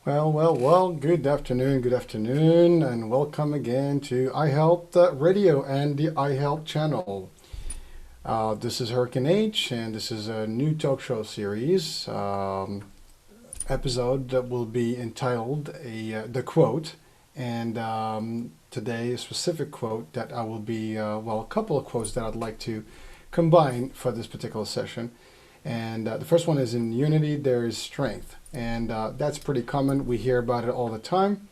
Well, good afternoon, and welcome again to iHealth Radio and the iHealth channel. This is Hurricane H, and this is a new talk show series episode that will be entitled The Quote. And today, a specific quote that I will be, a couple of quotes that I'd like to combine for this particular session. And the first one is, in unity, there is strength. And that's pretty common. We hear about it all the time.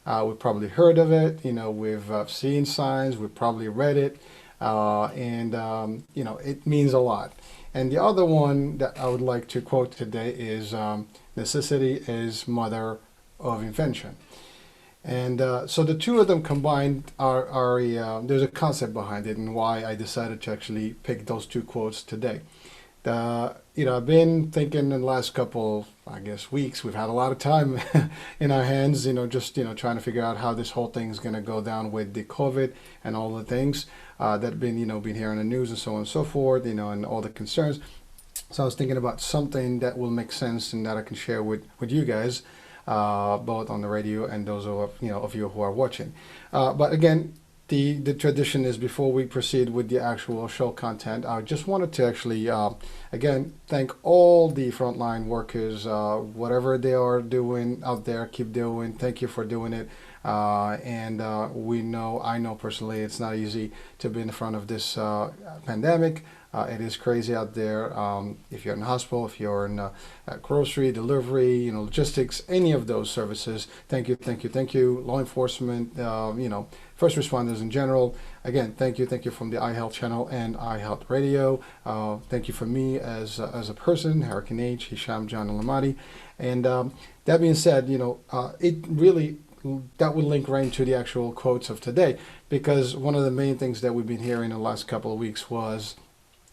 We've probably heard of it. We've seen signs. We've probably read it. It means a lot. And the other one that I would like to quote today is, necessity is mother of invention. And so the two of them combined there's a concept behind it and why I decided to actually pick those two quotes today. I've been thinking in the last couple, I guess, weeks. We've had a lot of time in our hands, trying to figure out how this whole thing is going to go down with the COVID and all the things that been here in the news and so on and so forth, and all the concerns. So I was thinking about something that will make sense and that I can share with you guys, both on the radio and those of you who are watching. But again, the tradition is, before we proceed with the actual show content, I just wanted to actually, again, thank all the frontline workers, whatever they are doing out there, keep doing. Thank you for doing it. I know personally, it's not easy to be in front of this pandemic. It is crazy out there. If you're in the hospital, if you're in grocery, delivery, logistics, any of those services, thank you. Law enforcement, first responders in general. Again, thank you from the iHealth channel and iHealth Radio. Thank you for me as a person, Hurricane H, Hisham, John, and Lamadi. And that being said, it really, that would link right into the actual quotes of today, because one of the main things that we've been hearing in the last couple of weeks was,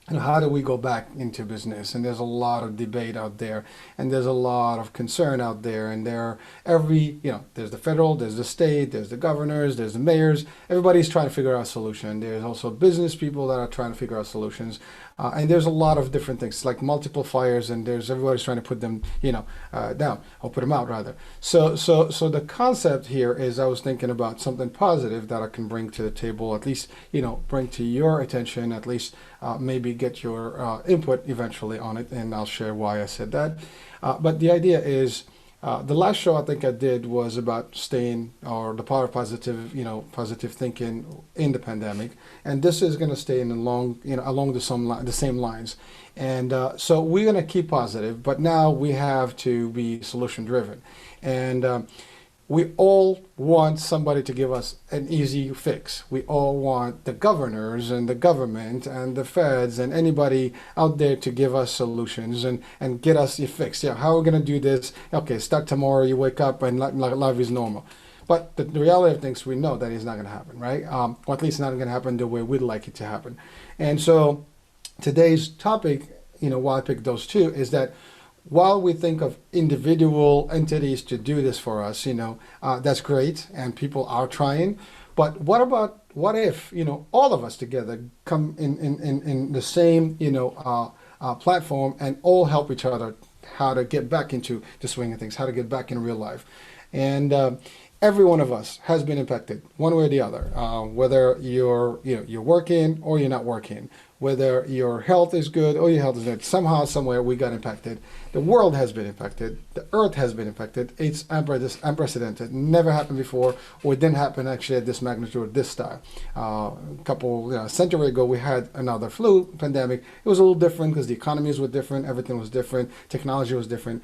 how do we go back into business? And there's a lot of debate out there, and there's a lot of concern out there, and there's the federal, there's the state, there's the governors, there's the mayors. Everybody's trying to figure out a solution. There's also business people that are trying to figure out solutions. And there's a lot of different things, like multiple fires, and everybody's trying to put them, down, or put them out rather. So the concept here is, I was thinking about something positive that I can bring to the table, at least, bring to your attention, at least maybe get your input eventually on it, and I'll share why I said that. But the idea is, the last show I think I did was about staying, or the power of positive thinking in the pandemic, and this is going to stay along the same lines. And so we're going to keep positive, but now we have to be solution driven, and we all want somebody to give us an easy fix. We all want the governors and the government and the feds and anybody out there to give us solutions and get us a fix. Yeah, how are we going to do this? Okay, start tomorrow, you wake up and life is normal. But the reality of things, we know that is not going to happen, right? Or at least not going to happen the way we'd like it to happen. And so today's topic, why I picked those two, is that while we think of individual entities to do this for us, that's great, and people are trying. But what if, all of us together come in the same, platform, and all help each other how to get back into the swing of things, how to get back in real life. And every one of us has been impacted one way or the other, whether you're working or you're not working, whether your health is good or your health is not. Somehow, somewhere, we got impacted. The world has been impacted. The earth has been impacted. It's unprecedented. Never happened before, or it didn't happen actually at this magnitude, this style. A couple century ago, we had another flu pandemic. It was a little different because the economies were different. Everything was different. Technology was different.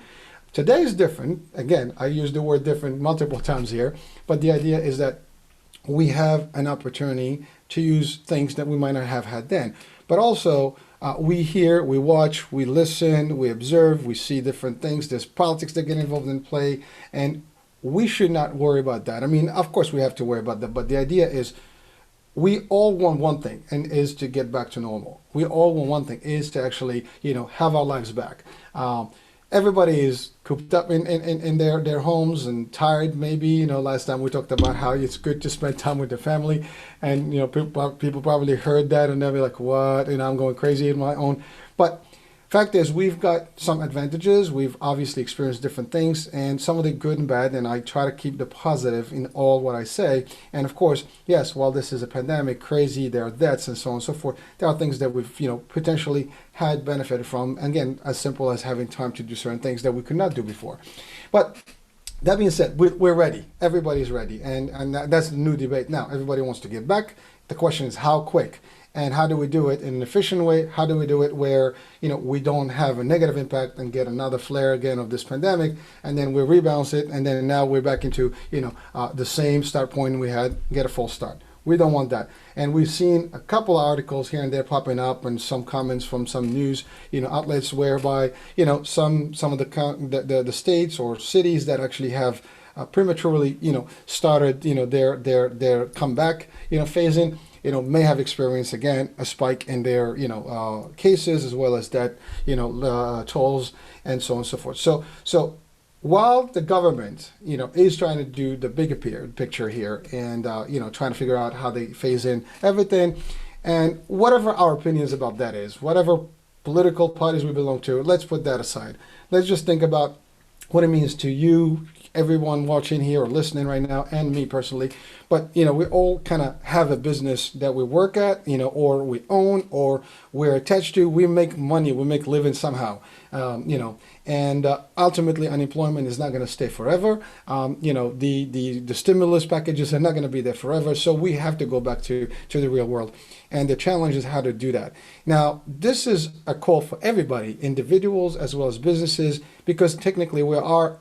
Today is different. Again, I use the word different multiple times here, but the idea is that we have an opportunity to use things that we might not have had then. But also, we hear, we watch, we listen, we observe, we see different things. There's politics that get involved in play, and we should not worry about that. I mean, of course we have to worry about that, but the idea is, we all want one thing, and is to get back to normal. We all want one thing, is to actually, have our lives back. Everybody is cooped up in their homes and tired, maybe. Last time we talked about how it's good to spend time with the family, and people probably heard that and they'll be like, what? I'm going crazy in my own. But Fact is, we've got some advantages. We've obviously experienced different things, and some of the good and bad, and I try to keep the positive in all what I say. And of course, yes, while this is a pandemic, crazy, there are deaths and so on and so forth, there are things that we've, potentially had benefited from. Again, as simple as having time to do certain things that we could not do before. But that being said, we're ready. Everybody's ready. And that's the new debate now. Everybody wants to get back. The question is how quick? And how do we do it in an efficient way? How do we do it where, we don't have a negative impact and get another flare again of this pandemic, and then we rebalance it, and then now we're back into, the same start point we had, get a false start. We don't want that. And we've seen a couple of articles here and there popping up, and some comments from some news, outlets whereby, some of the states or cities that actually have prematurely, started, their comeback, phasing, may have experienced again a spike in their, cases, as well as that, tolls and so on and so forth. So while the government, is trying to do the bigger picture here and, trying to figure out how they phase in everything, and whatever our opinions about that is, whatever political parties we belong to, let's put that aside. Let's just think about what it means to you, everyone watching here or listening right now, and me personally. But, we all kind of have a business that we work at, or we own, or we're attached to. We make money, we make living somehow, and ultimately unemployment is not going to stay forever. The stimulus packages are not going to be there forever. So we have to go back to the real world. And the challenge is how to do that. Now, this is a call for everybody, individuals as well as businesses, because technically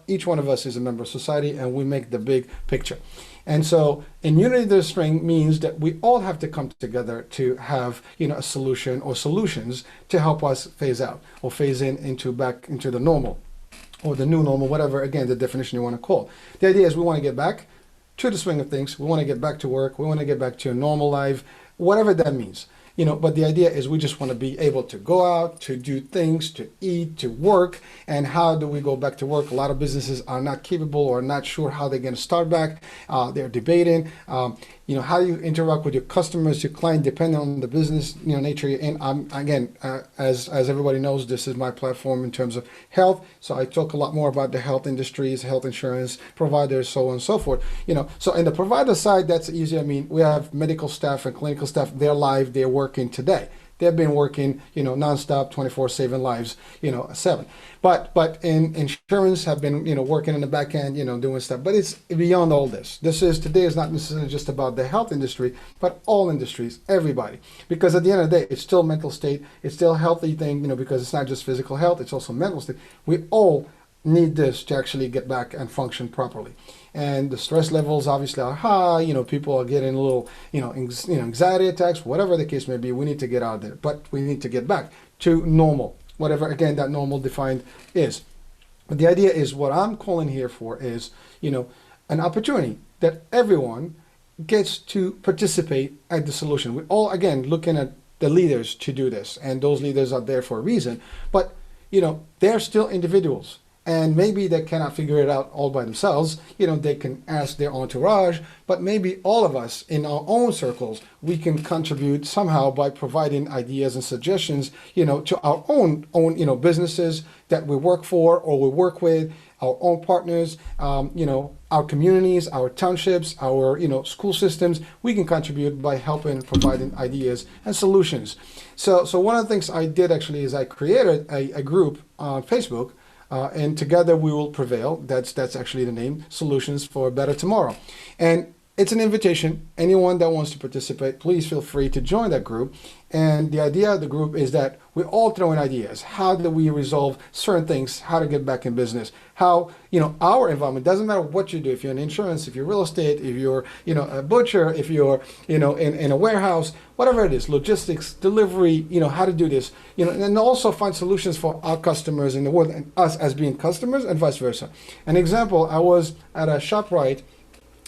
each one of us is a member of society, and we make the big picture. And so in unity there's strength means that we all have to come together to have, a solution or solutions to help us phase out or phase back into the normal or the new normal, whatever, again, the definition you want to call. The idea is we want to get back to the swing of things. We want to get back to work. We want to get back to a normal life, whatever that means. But the idea is we just want to be able to go out, to do things, to eat, to work. And how do we go back to work? A lot of businesses are not capable or not sure how they're going to start back. They're debating. How do you interact with your customers, your client, depending on the business, nature you're in. Again, as everybody knows, this is my platform in terms of health. So I talk a lot more about the health industries, health insurance providers, so on and so forth. So in the provider side, that's easy. I mean, we have medical staff and clinical staff. They're live. They're working today. They've been working, nonstop, 24/7 lives, 7. But in insurance have been, working in the back end, doing stuff. But it's beyond all this. Today is not necessarily just about the health industry, but all industries, everybody. Because at the end of the day, it's still mental state. It's still a healthy thing, because it's not just physical health. It's also mental state. We all need this to actually get back and function properly. And the stress levels obviously are high. People are getting a little, anxiety attacks, whatever the case may be. We need to get out there, but we need to get back to normal, whatever, again, that normal defined is. But the idea is what I'm calling here for is, an opportunity that everyone gets to participate at the solution. We're all, again, looking at the leaders to do this, and those leaders are there for a reason, but, they're still individuals. And maybe they cannot figure it out all by themselves. They can ask their entourage, but maybe all of us in our own circles, we can contribute somehow by providing ideas and suggestions, to our own, businesses that we work for or we work with, our own partners, our communities, our townships, our, school systems. We can contribute by helping providing ideas and solutions. So one of the things I did actually is I created a group on Facebook. And together we will prevail. That's actually the name, Solutions for a Better Tomorrow. And it's an invitation. Anyone that wants to participate, please feel free to join that group. And the idea of the group is that we all throw in ideas. How do we resolve certain things? How to get back in business? How, our environment, doesn't matter what you do. If you're in insurance, if you're real estate, if you're, a butcher, if you're, in a warehouse, whatever it is, logistics, delivery, how to do this, and also find solutions for our customers in the world and us as being customers and vice versa. An example, I was at a ShopRite.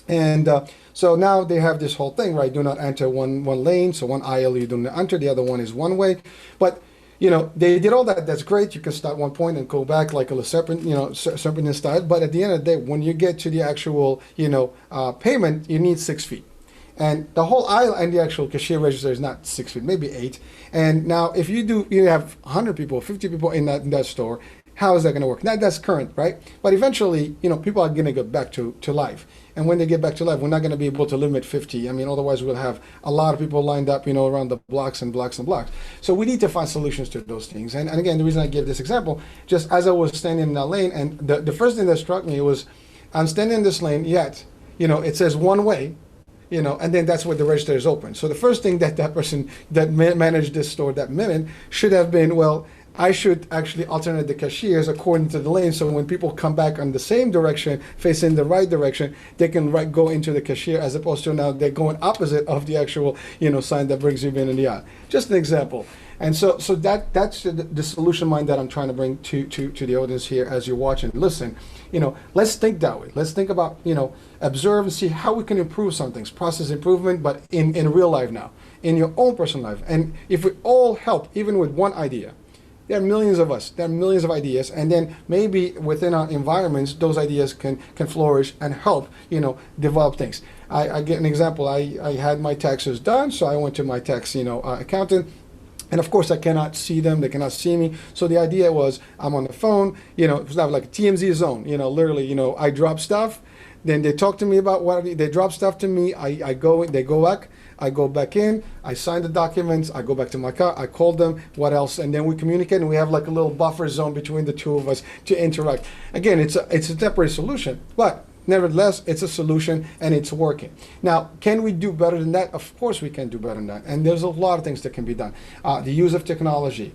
And so now they have this whole thing, right? Do not enter one lane. So one aisle you do not enter, the other one is one way. But, they did all that. That's great. You can start one point and go back like a serpent style. But at the end of the day, when you get to the actual, payment, you need 6 feet. And the whole aisle and the actual cashier register is not 6 feet, maybe 8. And now if you have 100 people, 50 people in that store, how is that going to work? Now that's current, right? But eventually, people are going to get back to life. And when they get back to life, we're not going to be able to limit 50. I mean, otherwise we'll have a lot of people lined up, around the blocks and blocks and blocks. So we need to find solutions to those things. And again, the reason I give this example, just as I was standing in that lane, and the first thing that struck me was, I'm standing in this lane, yet, it says one way, and then that's where the register is open. So the first thing that person that managed this store that minute should have been, well, I should actually alternate the cashiers according to the lane, so when people come back on the same direction, facing the right direction, they can go into the cashier, as opposed to now they're going opposite of the actual, sign that brings you in the aisle. Just an example. And so that's the solution mind that I'm trying to bring to the audience here as you watch and listen. Let's think that way. Let's think about, observe and see how we can improve some things, process improvement, but in real life now, in your own personal life. And if we all help, even with one idea, there are millions of us. There are millions of ideas, and then maybe within our environments, those ideas can flourish and help, develop things. I get an example. I had my taxes done, so I went to my tax, accountant. And of course, I cannot see them. They cannot see me. So the idea was, I'm on the phone. It was like a TMZ zone. Literally, I drop stuff. Then they talk to me about they drop stuff to me. They go back. I go back in, I sign the documents, I go back to my car, I call them, what else? And then we communicate, and we have like a little buffer zone between the two of us to interact. Again, it's a temporary solution, but nevertheless, it's a solution and it's working. Now, can we do better than that? Of course we can do better than that. And there's a lot of things that can be done. The use of technology.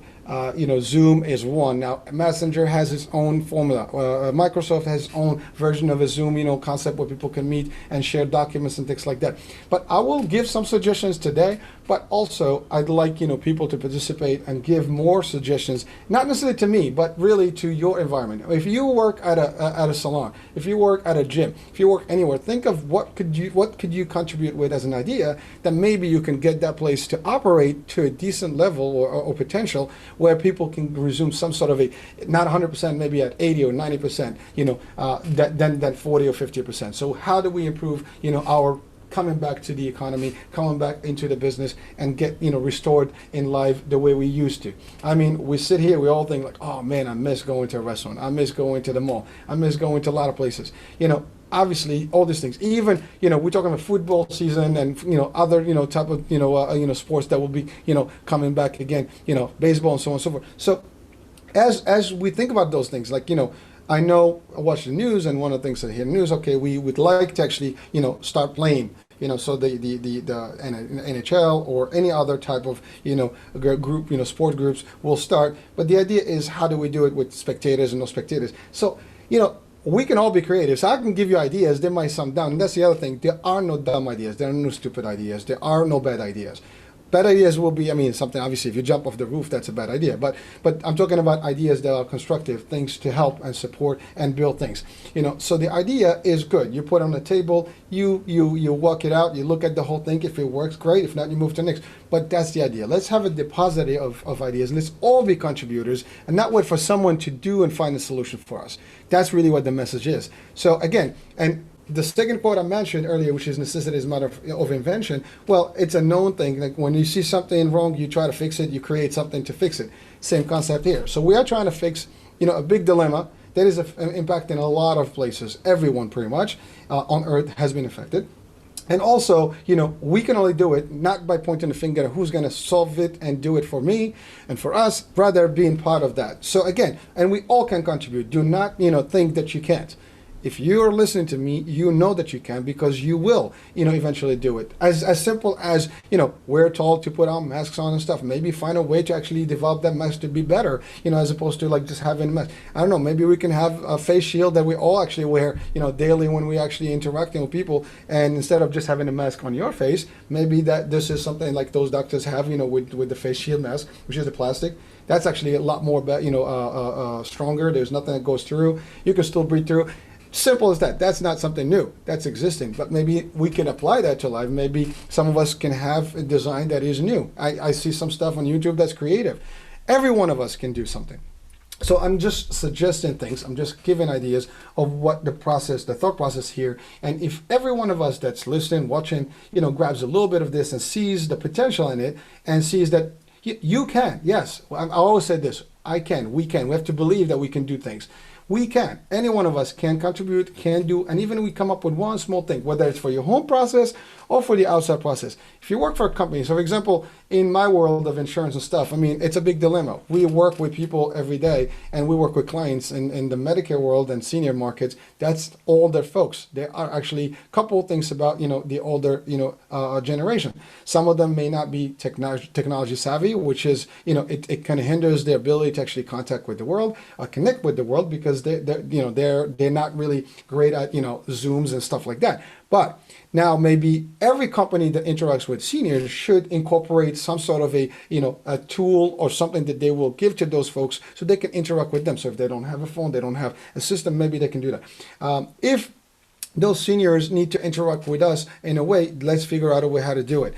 Zoom is one. Now, Messenger has its own formula. Microsoft has its own version of a Zoom, concept where people can meet and share documents and things like that. But I will give some suggestions today, but also I'd like, people to participate and give more suggestions, not necessarily to me, but really to your environment. If you work at a salon, if you work at a gym, if you work anywhere, think of what could you contribute with as an idea that maybe you can get that place to operate to a decent level or potential, where people can resume some sort of not 100%, maybe at 80 or 90%, than 40 or 50%. So how do we improve, our coming back to the economy, coming back into the business, and get, restored in life the way we used to? I mean, we sit here, we all think like, oh man, I miss going to a restaurant. I miss going to the mall. I miss going to a lot of places. Obviously, all these things. Even, we're talking about football season and, other, type of, sports that will be, coming back again, baseball and so on and so forth. So as we think about those things, like, I know I watch the news, and one of the things I hear in the news, okay, we would like to actually, start playing, so the NHL or any other type of, group, sport groups will start. But the idea is, how do we do it with spectators and no spectators? So, we can all be creative. So I can give you ideas. There might sound dumb. And that's the other thing. There are no dumb ideas. There are no stupid ideas. There are no bad ideas. Bad ideas will be, something, obviously, if you jump off the roof, that's a bad idea. But I'm talking about ideas that are constructive, things to help and support and build things. So the idea is good. You put it on the table, you walk it out, you look at the whole thing. If it works, great. If not, you move to the next. But that's the idea. Let's have a depository of ideas. Let's all be contributors and not wait for someone to do and find a solution for us. That's really what the message is. So again, and the second quote I mentioned earlier, which is necessity is mother of invention, well, it's a known thing. Like when you see something wrong, you try to fix it, you create something to fix it. Same concept here. So we are trying to fix, a big dilemma that is impacting a lot of places. Everyone pretty much on Earth has been affected. And also, we can only do it not by pointing the finger at who's going to solve it and do it for me and for us, rather being part of that. So again, and we all can contribute. Do not, think that you can't. If you're listening to me, you know that you can, because you will, eventually do it. As simple as, we're told to put our masks on and stuff. Maybe find a way to actually develop that mask to be better, as opposed to like just having a mask. I don't know, maybe we can have a face shield that we all actually wear, daily when we actually interacting with people. And instead of just having a mask on your face, maybe that this is something like those doctors have, with the face shield mask, which is the plastic. That's actually a lot more, stronger. There's nothing that goes through. You can still breathe through. Simple as that. That's not something new. That's existing. But maybe we can apply that to life. Maybe some of us can have a design that is new. I see some stuff on YouTube that's creative. Every one of us can do something. So I'm just suggesting things. I'm just giving ideas of what the process, the thought process here. And if every one of us that's listening, watching, grabs a little bit of this and sees the potential in it and sees that you can, yes, I always said this, I can, we can. We have to believe that we can do things. We can. Any one of us can contribute, can do, and even if we come up with one small thing, whether it's for your home process or for the outside process. If you work for a company, so for example, in my world of insurance and stuff, I mean, it's a big dilemma. We work with people every day, and we work with clients in the Medicare world and senior markets. That's older folks. There are actually a couple of things about, the older, generation. Some of them may not be technology savvy, which is, it kind of hinders their ability to actually contact with the world, connect with the world, because they're not really great at, Zooms and stuff like that. But now maybe every company that interacts with seniors should incorporate some sort of a tool or something that they will give to those folks so they can interact with them. So if they don't have a phone, they don't have a system, maybe they can do that. If those seniors need to interact with us in a way, let's figure out a way how to do it.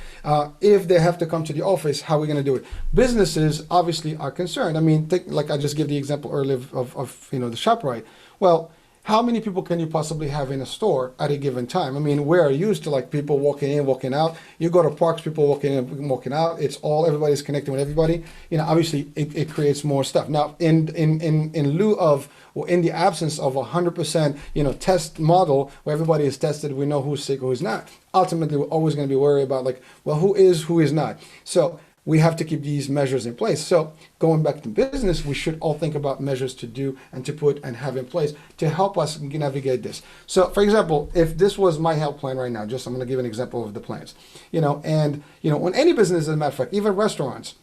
If they have to come to the office, how are we going to do it? Businesses obviously are concerned. I mean, like I just gave the example earlier of the ShopRite. Well, how many people can you possibly have in a store at a given time? I mean, we're used to like people walking in, walking out. You go to parks, people walking in, walking out. It's all, everybody's connecting with everybody. Obviously it creates more stuff. Now, in lieu of, or in the absence of 100%, test model where everybody is tested, we know who's sick, who's not. Ultimately, we're always going to be worried about like, well, who is not. So we have to keep these measures in place. So going back to business, we should all think about measures to do and to put and have in place to help us navigate this. So for example, if this was my health plan right now, I'm going to give an example of the plans, on any business, as a matter of fact, even restaurants,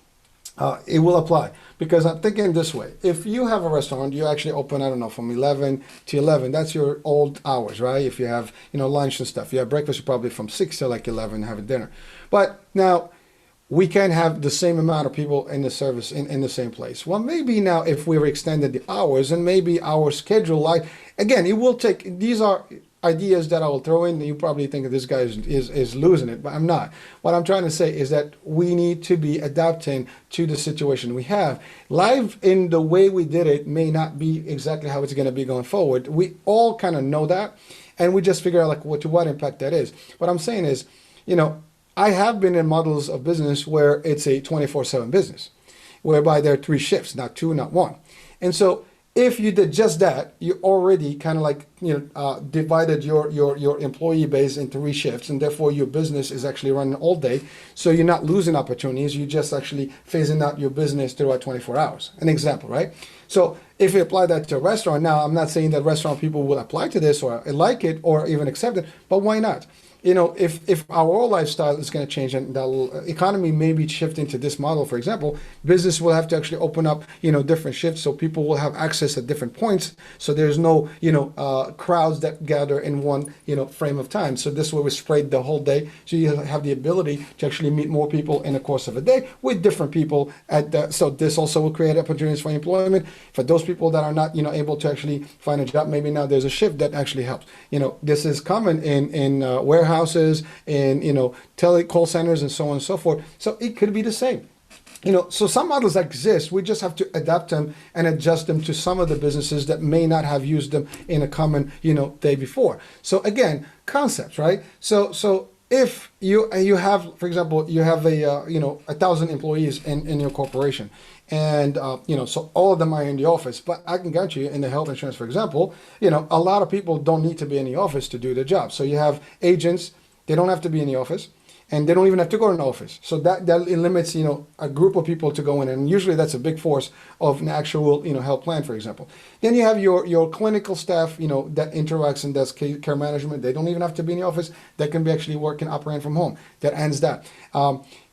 it will apply, because I'm thinking this way. If you have a restaurant, you actually open, I don't know, from 11 to 11. That's your old hours, right? If you have, lunch and stuff. You have breakfast, you're probably from 6 to like 11, having dinner. But now, we can't have the same amount of people in the service in the same place. Well, maybe now if we extended the hours and maybe our schedule, like, again, it will take, these are ideas that I will throw in. You probably think that this guy is losing it, but I'm not. What I'm trying to say is that we need to be adapting to the situation we have. Life in the way we did it may not be exactly how it's going to be going forward. We all kind of know that, and we just figure out like what impact that is. What I'm saying is, I have been in models of business where it's a 24/7 business, whereby there are 3 shifts, not 2, not 1. And so if you did just that, you already kind of like, divided your employee base into 3 shifts, and therefore your business is actually running all day. So you're not losing opportunities. You're just actually phasing out your business throughout 24 hours. An example, right? So if you apply that to a restaurant, now I'm not saying that restaurant people will apply to this or like it or even accept it, but why not? If our whole lifestyle is going to change and the economy may be shifting to this model, for example, business will have to actually open up, different shifts, so people will have access at different points. So there's no, crowds that gather in one, frame of time. So this way we spread the whole day. So you have the ability to actually meet more people in the course of a day with different people so this also will create opportunities for employment for those people that are not, able to actually find a job. Maybe now there's a shift that actually helps. This is common in warehouses and call centers and so on and so forth. So it could be the same. So some models exist. We just have to adapt them and adjust them to some of the businesses that may not have used them in a common day before. So again, concepts, right? So if you have, for example, you have 1,000 employees in your corporation, and so all of them are in the office, but I can guarantee you in the health insurance, for example, a lot of people don't need to be in the office to do their job. So you have agents, they don't have to be in the office, and they don't even have to go in the office. So that limits, a group of people to go in, and usually that's a big force of an actual, health plan, for example. Then you have your clinical staff, that interacts and does care management. They don't even have to be in the office. They can be actually working, operating from home. That ends that.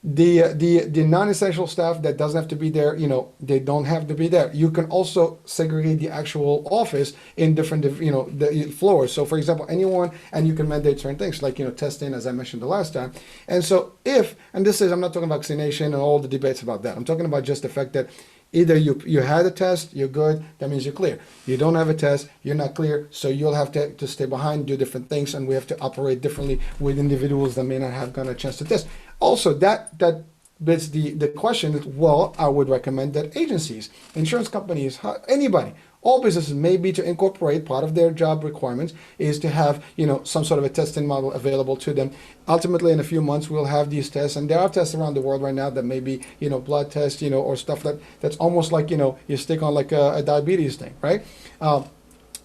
The non-essential staff that doesn't have to be there, they don't have to be there. You can also segregate the actual office in different, the floors. So for example, and you can mandate certain things like, testing, as I mentioned the last time. And so and this is, I'm not talking vaccination and all the debates about that. I'm talking about just the fact that either you had a test, you're good, that means you're clear. You don't have a test, you're not clear, so you'll have to stay behind, do different things, and we have to operate differently with individuals that may not have gotten a chance to test. Also, that But the question is, well, I would recommend that agencies, insurance companies, anybody, all businesses maybe to incorporate part of their job requirements is to have, some sort of a testing model available to them. Ultimately, in a few months, we'll have these tests, and there are tests around the world right now that may be, blood tests, or stuff that's almost like, you stick on like a diabetes thing, right?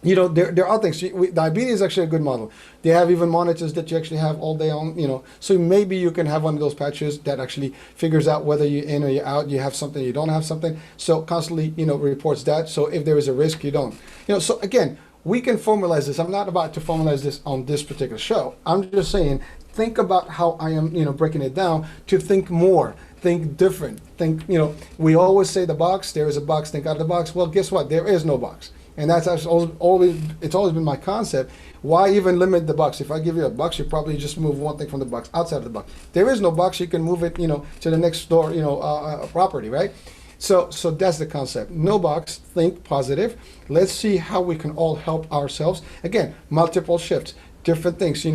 There are things. Diabetes is actually a good model. They have even monitors that you actually have all day on, So maybe you can have one of those patches that actually figures out whether you're in or you're out, you have something, you don't have something. So constantly, reports that. So if there is a risk, you don't. So again, we can formalize this. I'm not about to formalize this on this particular show. I'm just saying, think about how I am, breaking it down to think more. Think different. Think, we always say the box, there is a box, think out of the box. Well, guess what? There is no box. And that's actually it's always been my concept. Why even limit the box? If I give you a box, you probably just move one thing from the box outside of the box. There is no box. You can move it, to the next door, property, right? So that's the concept. No box. Think positive. Let's see how we can all help ourselves. Again, multiple shifts, different things,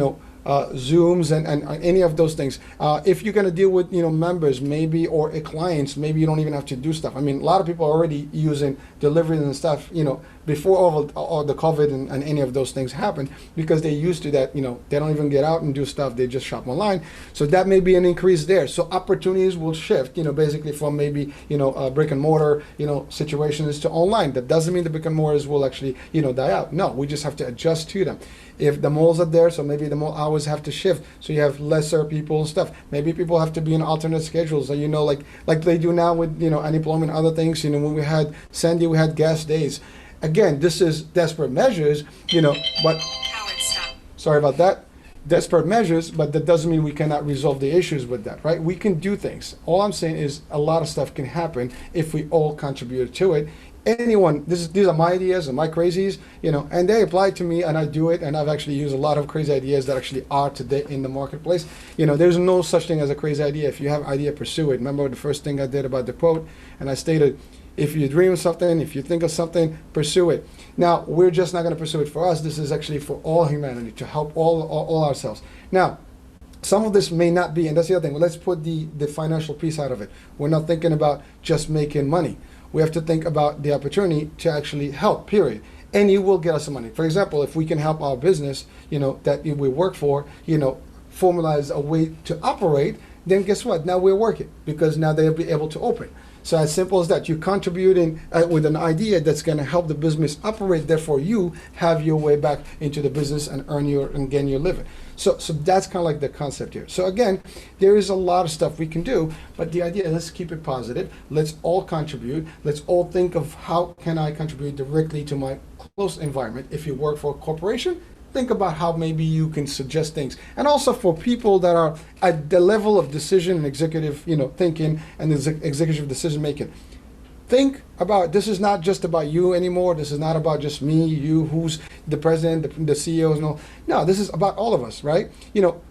Zooms and any of those things. If you're going to deal with members maybe or clients, maybe you don't even have to do stuff. I mean, a lot of people are already using delivery and stuff, before all the COVID and any of those things happened, because they're used to that. They don't even get out and do stuff. They just shop online. So that may be an increase there. So opportunities will shift, basically from maybe, brick and mortar, situations to online. That doesn't mean the brick and mortars will actually, die out. No, we just have to adjust to them. If the malls are there, so maybe the mall hours have to shift, so you have lesser people and stuff. Maybe people have to be in alternate schedules, so like they do now with unemployment, other things. When we had Sandy, we had gas days. Again, this is desperate measures, but sorry about that. Desperate measures, but that doesn't mean we cannot resolve the issues with that, right? We can do things. All I'm saying is a lot of stuff can happen if we all contribute to it. Anyone, these are my ideas and my crazies, and they apply to me, and I do it, and I've actually used a lot of crazy ideas that actually are today in the marketplace. There's no such thing as a crazy idea. If you have an idea, pursue it. Remember the first thing I did about the quote, and I stated, if you dream of something, if you think of something, pursue it. Now, we're just not going to pursue it for us. This is actually for all humanity, to help all ourselves. Now, some of this may not be, and that's the other thing. Well, let's put the financial piece out of it. We're not thinking about just making money. We have to think about the opportunity to actually help, period. And you will get us some money. For example, if we can help our business, that we work for, formalize a way to operate, then guess what? Now we're working, because now they'll be able to open. So as simple as that. You're contributing with an idea that's going to help the business operate. Therefore, you have your way back into the business and gain your living. So that's kind of like the concept here. So again, there is a lot of stuff we can do, but the idea is, let's keep it positive. Let's all contribute. Let's all think of how can I contribute directly to my close environment. If you work for a corporation, think about how maybe you can suggest things. And also for people that are at the level of decision and executive, thinking and executive decision making. Think about, this is not just about you anymore. This is not about just me, you, who's the president, the CEOs. No, this is about all of us, right?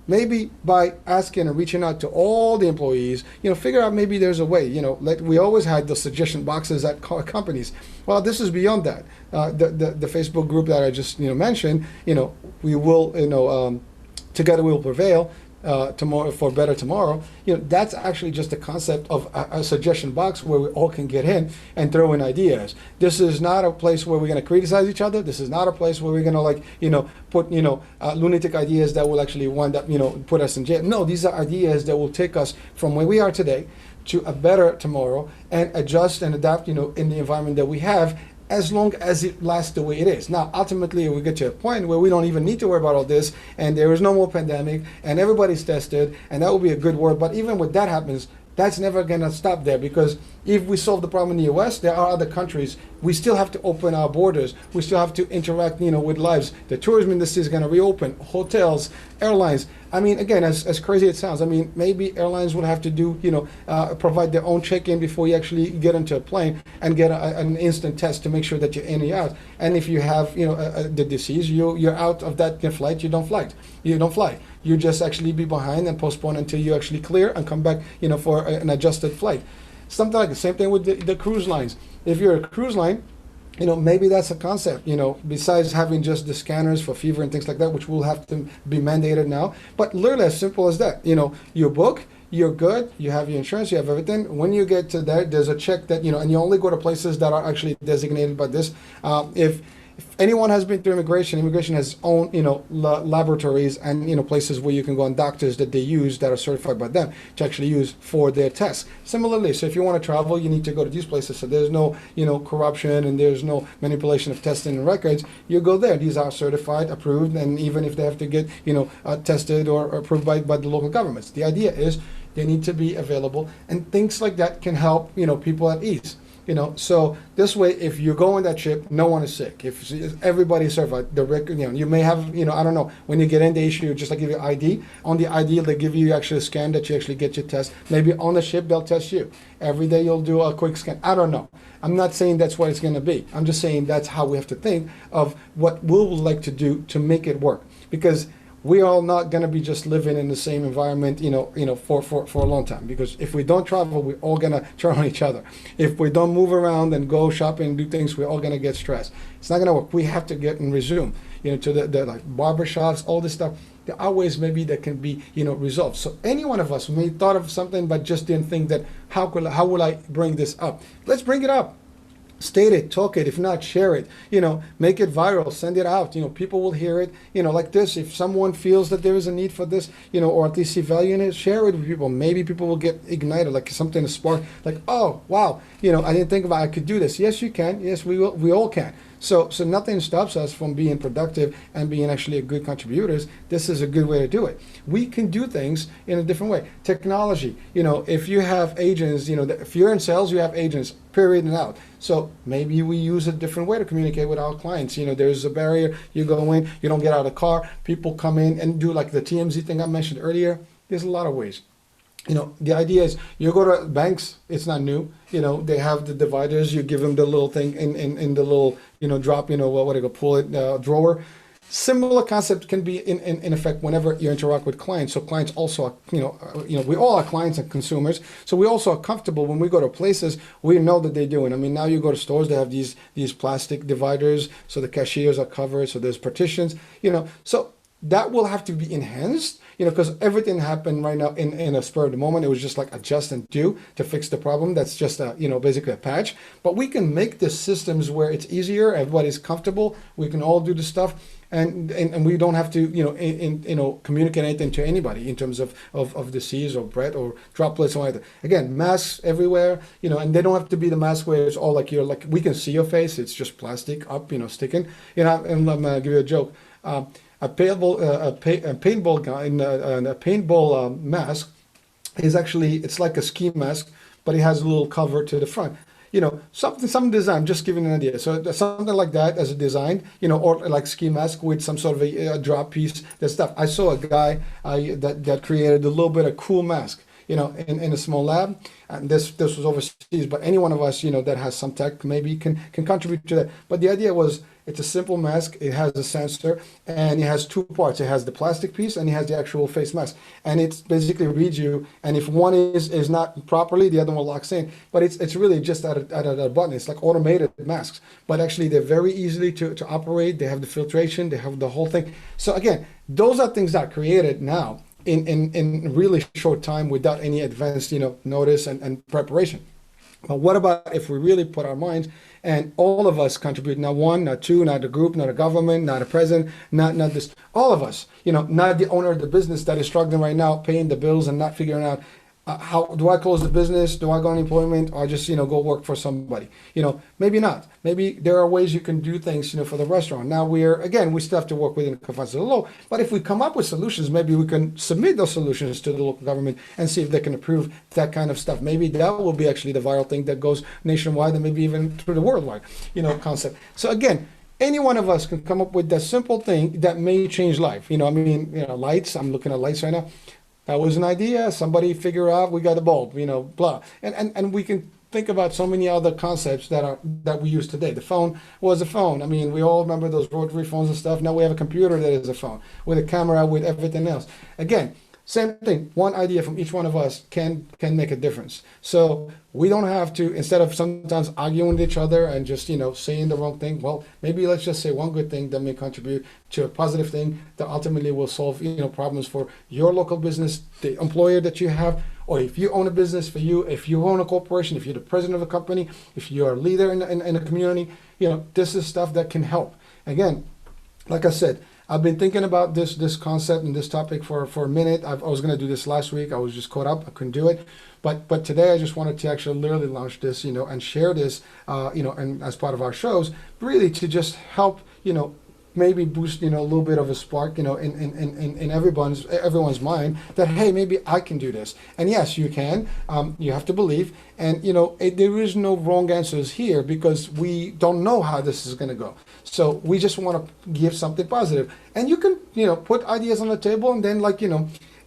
Maybe by asking and reaching out to all the employees, figure out maybe there's a way, like we always had the suggestion boxes at companies. Well, this is beyond that. The Facebook group that I just, mentioned, we will, together we will prevail. Tomorrow for better tomorrow, that's actually just the concept of a suggestion box where we all can get in and throw in ideas. This is not a place where we're going to criticize each other. This is not a place where we're going to put lunatic ideas that will actually wind up put us in jail. No, these are ideas that will take us from where we are today to a better tomorrow and adjust and adapt in the environment that we have, as long as it lasts the way it is. Now, ultimately, we get to a point where we don't even need to worry about all this, and there is no more pandemic, and everybody's tested, and that will be a good word. But even when that happens, that's never going to stop there, because if we solve the problem in the U.S., there are other countries. We still have to open our borders. We still have to interact, with lives. The tourism industry is going to reopen. Hotels, airlines. I mean, again, as crazy as it sounds, maybe airlines would have to do, provide their own check-in before you actually get into a plane and get an instant test to make sure that you're in and out. And if you have, the disease, you're out of that flight. You don't fly. You just actually be behind and postpone until you actually clear and come back, for an adjusted flight. Something like the same thing with the cruise lines. If you're a cruise line, maybe that's a concept, besides having just the scanners for fever and things like that, which will have to be mandated now. But literally as simple as that, you book, you're good. You have your insurance, you have everything. When you get to there, there's a check that, and you only go to places that are actually designated by this. If anyone has been through immigration has its own, laboratories and, places where you can go, and doctors that they use that are certified by them to actually use for their tests. Similarly, so if you want to travel, you need to go to these places. So there's no, corruption, and there's no manipulation of testing and records. You go there. These are certified, approved, and even if they have to get, tested or approved by the local governments. The idea is they need to be available, and things like that can help, people at ease. So this way, if you go on that trip, no one is sick. If everybody is certified, the record, you may have, I don't know, when you get in, they issue just like give you ID. On the ID, they give you actually a scan that you actually get your test. Maybe on the ship, they'll test you. Every day you'll do a quick scan. I don't know. I'm not saying that's what it's going to be. I'm just saying that's how we have to think of what we would like to do to make it work. Because we are not going to be just living in the same environment, for a long time. Because if we don't travel, we're all going to turn on each other. If we don't move around and go shopping and do things, we're all going to get stressed. It's not going to work. We have to get and resume, to the like barbershops, all this stuff. There are ways maybe that can be, resolved. So any one of us may thought of something, but just didn't think that how will I bring this up? Let's bring it up. State it, talk it, if not, share it, make it viral, send it out, people will hear it, like this. If someone feels that there is a need for this, or at least see value in it, share it with people. Maybe people will get ignited, like something to spark, like, oh, wow, I didn't think about I could do this. Yes, you can. Yes, we all can. So nothing stops us from being productive and being actually a good contributors. This is a good way to do it. We can do things in a different way. Technology, if you have agents, if you're in sales, you have agents, period and out. So maybe we use a different way to communicate with our clients. There's a barrier. You go in, you don't get out of the car. People come in and do like the TMZ thing I mentioned earlier. There's a lot of ways. The idea is you go to banks, it's not new. They have the dividers, you give them the little thing in the little, drop, what do you go, pull it, drawer. Similar concept can be in effect whenever you interact with clients. So clients also, we all are clients and consumers. So we also are comfortable when we go to places, we know that they're doing. I mean, now you go to stores, they have these plastic dividers, so the cashiers are covered, so there's partitions, so that will have to be enhanced, because everything happened right now in a spur of the moment. It was just like adjust and do to fix the problem. That's just basically a patch. But we can make the systems where it's easier, everybody's comfortable, we can all do the stuff, and we don't have to communicate anything to anybody in terms of disease or breath or droplets or anything. Again, masks everywhere, and they don't have to be the mask where it's all like we can see your face. It's just plastic up, sticking. And I'm gonna give you a joke. A paintball guy in a paintball mask is actually, it's like a ski mask, but it has a little cover to the front. Some design, just giving an idea. So something like that as a design, or like ski mask with some sort of a drop piece, that stuff. I saw a guy that created a little bit of cool mask, in a small lab. And this was overseas, but any one of us, that has some tech maybe can contribute to that. But the idea was, it's a simple mask. It has a sensor, and it has two parts. It has the plastic piece, and it has the actual face mask. And it basically reads you. And if one is not properly, the other one locks in. But it's really just at a button. It's like automated masks. But actually, they're very easily to operate. They have the filtration. They have the whole thing. So again, those are things that are created now in really short time without any advanced notice and preparation. But what about if we really put our minds and all of us contribute, not one, not two, not a group, not a government, not a president, not this, all of us, not the owner of the business that is struggling right now, paying the bills and not figuring out how do I close the business? Do I go on unemployment, or just go work for somebody? Maybe not. Maybe there are ways you can do things for the restaurant. Now we still have to work within the confines of the law. But if we come up with solutions, maybe we can submit those solutions to the local government and see if they can approve that kind of stuff. Maybe that will be actually the viral thing that goes nationwide and maybe even through the worldwide concept. So again, any one of us can come up with that simple thing that may change life. Lights. I'm looking at lights right now. That was an idea. Somebody figure out we got a bulb, blah. And we can think about so many other concepts that we use today. The phone was a phone. I mean, we all remember those rotary phones and stuff. Now we have a computer that is a phone with a camera, with everything else. Again, Same thing. One idea from each one of us can make a difference. So we don't have to, instead of sometimes arguing with each other and just, saying the wrong thing, well, maybe let's just say one good thing that may contribute to a positive thing that ultimately will solve, problems for your local business, the employer that you have, or if you own a business, for you, if you own a corporation, if you're the president of a company, if you're a leader in a community, this is stuff that can help. Again, like I said, I've been thinking about this concept and this topic for a minute. I was going to do this last week. I was just caught up. I couldn't do it. But today I just wanted to actually literally launch this, and share this, and as part of our shows, really to just help, maybe boost, a little bit of a spark, in everyone's mind that, hey, maybe I can do this. And yes, you can. You have to believe. And, there is no wrong answers here because we don't know how this is going to go. So we just want to give something positive. And you can, put ideas on the table and then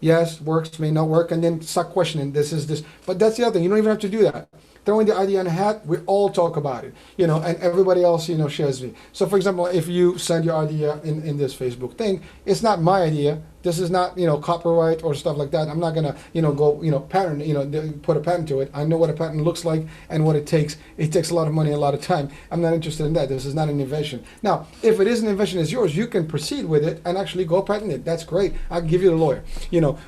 yes, works, may not work, and then start questioning this. But that's the other thing. You don't even have to do that. Throwing the idea in a hat, we all talk about it, and everybody else, shares it. So for example, if you send your idea in this Facebook thing, it's not my idea. This is not, copyright or stuff like that. I'm not gonna, go, patent, put a patent to it. I know what a patent looks like and what it takes. It takes a lot of money, a lot of time. I'm not interested in that. This is not an invention. Now, if it is an invention, it's yours. You can proceed with it and actually go patent it. That's great. I'll give you the lawyer,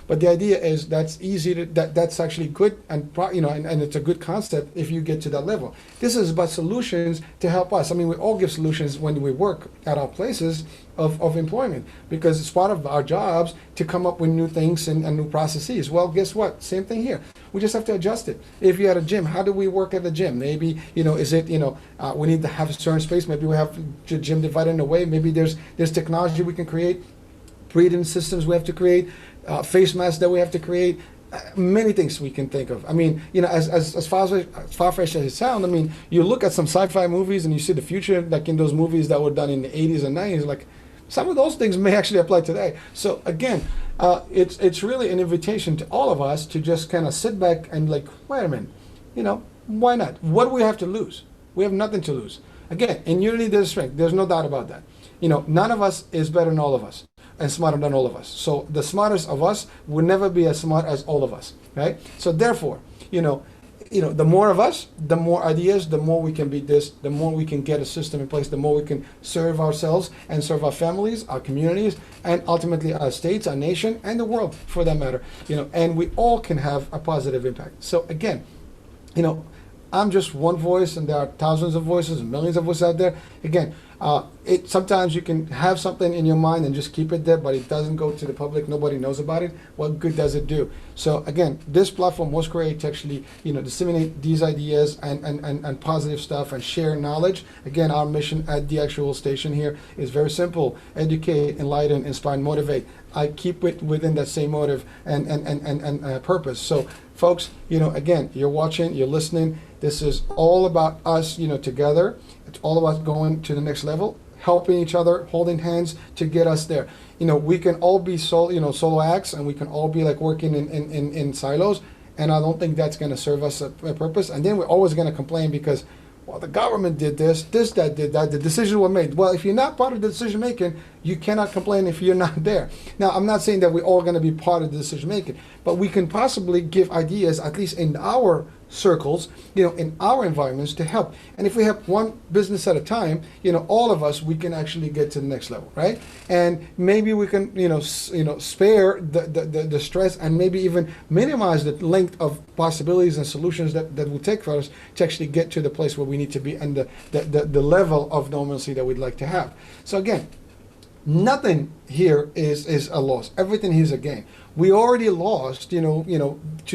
But the idea is that's easy to, that's actually good and, and it's a good concept if you get to that level. This is about solutions to help us. I mean, we all give solutions when we work at our places of employment because it's part of our jobs to come up with new things and new processes. Well, guess what? Same thing here. We just have to adjust it. If you're at a gym, how do we work at the gym? Maybe, is it, we need to have a certain space. Maybe we have the gym divided in a way. Maybe there's technology we can create, breathing systems we have to create, face masks that we have to create. Many things we can think of. I mean, as far-fetched as it sounds, I mean, you look at some sci-fi movies and you see the future, like in those movies that were done in the 80s and 90s, like some of those things may actually apply today. So again, it's really an invitation to all of us to just kind of sit back and wait a minute, why not? What do we have to lose? We have nothing to lose. Again, in unity there's strength. There's no doubt about that. None of us is better than all of us and smarter than all of us. So the smartest of us will never be as smart as all of us, right? So therefore, the more of us, the more ideas, the more we can beat this, the more we can get a system in place, the more we can serve ourselves and serve our families, our communities, and ultimately our states, our nation, and the world for that matter, and we all can have a positive impact. So again, I'm just one voice and there are thousands of voices and millions of voices out there. Again, sometimes you can have something in your mind and just keep it there, but it doesn't go to the public. Nobody knows about it. What good does it do? So again, this platform was created to actually, disseminate these ideas and positive stuff and share knowledge. Again, our mission at the actual station here is very simple: educate, enlighten, inspire, and motivate. I keep it within that same motive and purpose. So folks, again, you're watching, you're listening. This is all about us, together. It's all about going to the next level, helping each other, holding hands to get us there. We can all be solo acts, and we can all be working in silos. And I don't think that's going to serve us a purpose. And then we're always going to complain because, well, the government did this, that did that, the decisions were made. Well, if you're not part of the decision making, you cannot complain if you're not there. Now, I'm not saying that we're all going to be part of the decision making, but we can possibly give ideas, at least in our circles, in our environments, to help. And if we have one business at a time, all of us, we can actually get to the next level, right? And maybe we can, spare the stress and maybe even minimize the length of possibilities and solutions that will take for us to actually get to the place where we need to be and the level of normalcy that we'd like to have. So again, nothing here is a loss. Everything here is a gain. We already lost, to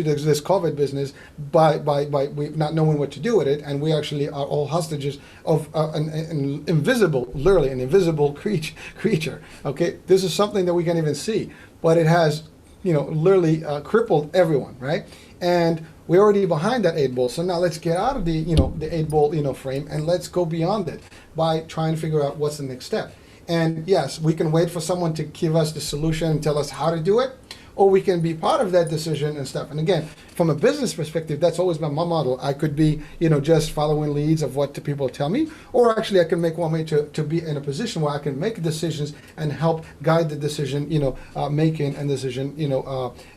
this COVID business by we not knowing what to do with it, and we actually are all hostages of an invisible, literally an invisible creature. Okay, this is something that we can't even see, but it has, literally crippled everyone, right? And we're already behind that 8 ball. So now let's get out of the 8 ball, frame, and let's go beyond it by trying to figure out what's the next step. And yes, we can wait for someone to give us the solution and tell us how to do it, or we can be part of that decision and stuff. And again, from a business perspective, that's always been my model. I could be, just following leads of what the people tell me, or actually I can make one way to be in a position where I can make decisions and help guide the decision, making and decision,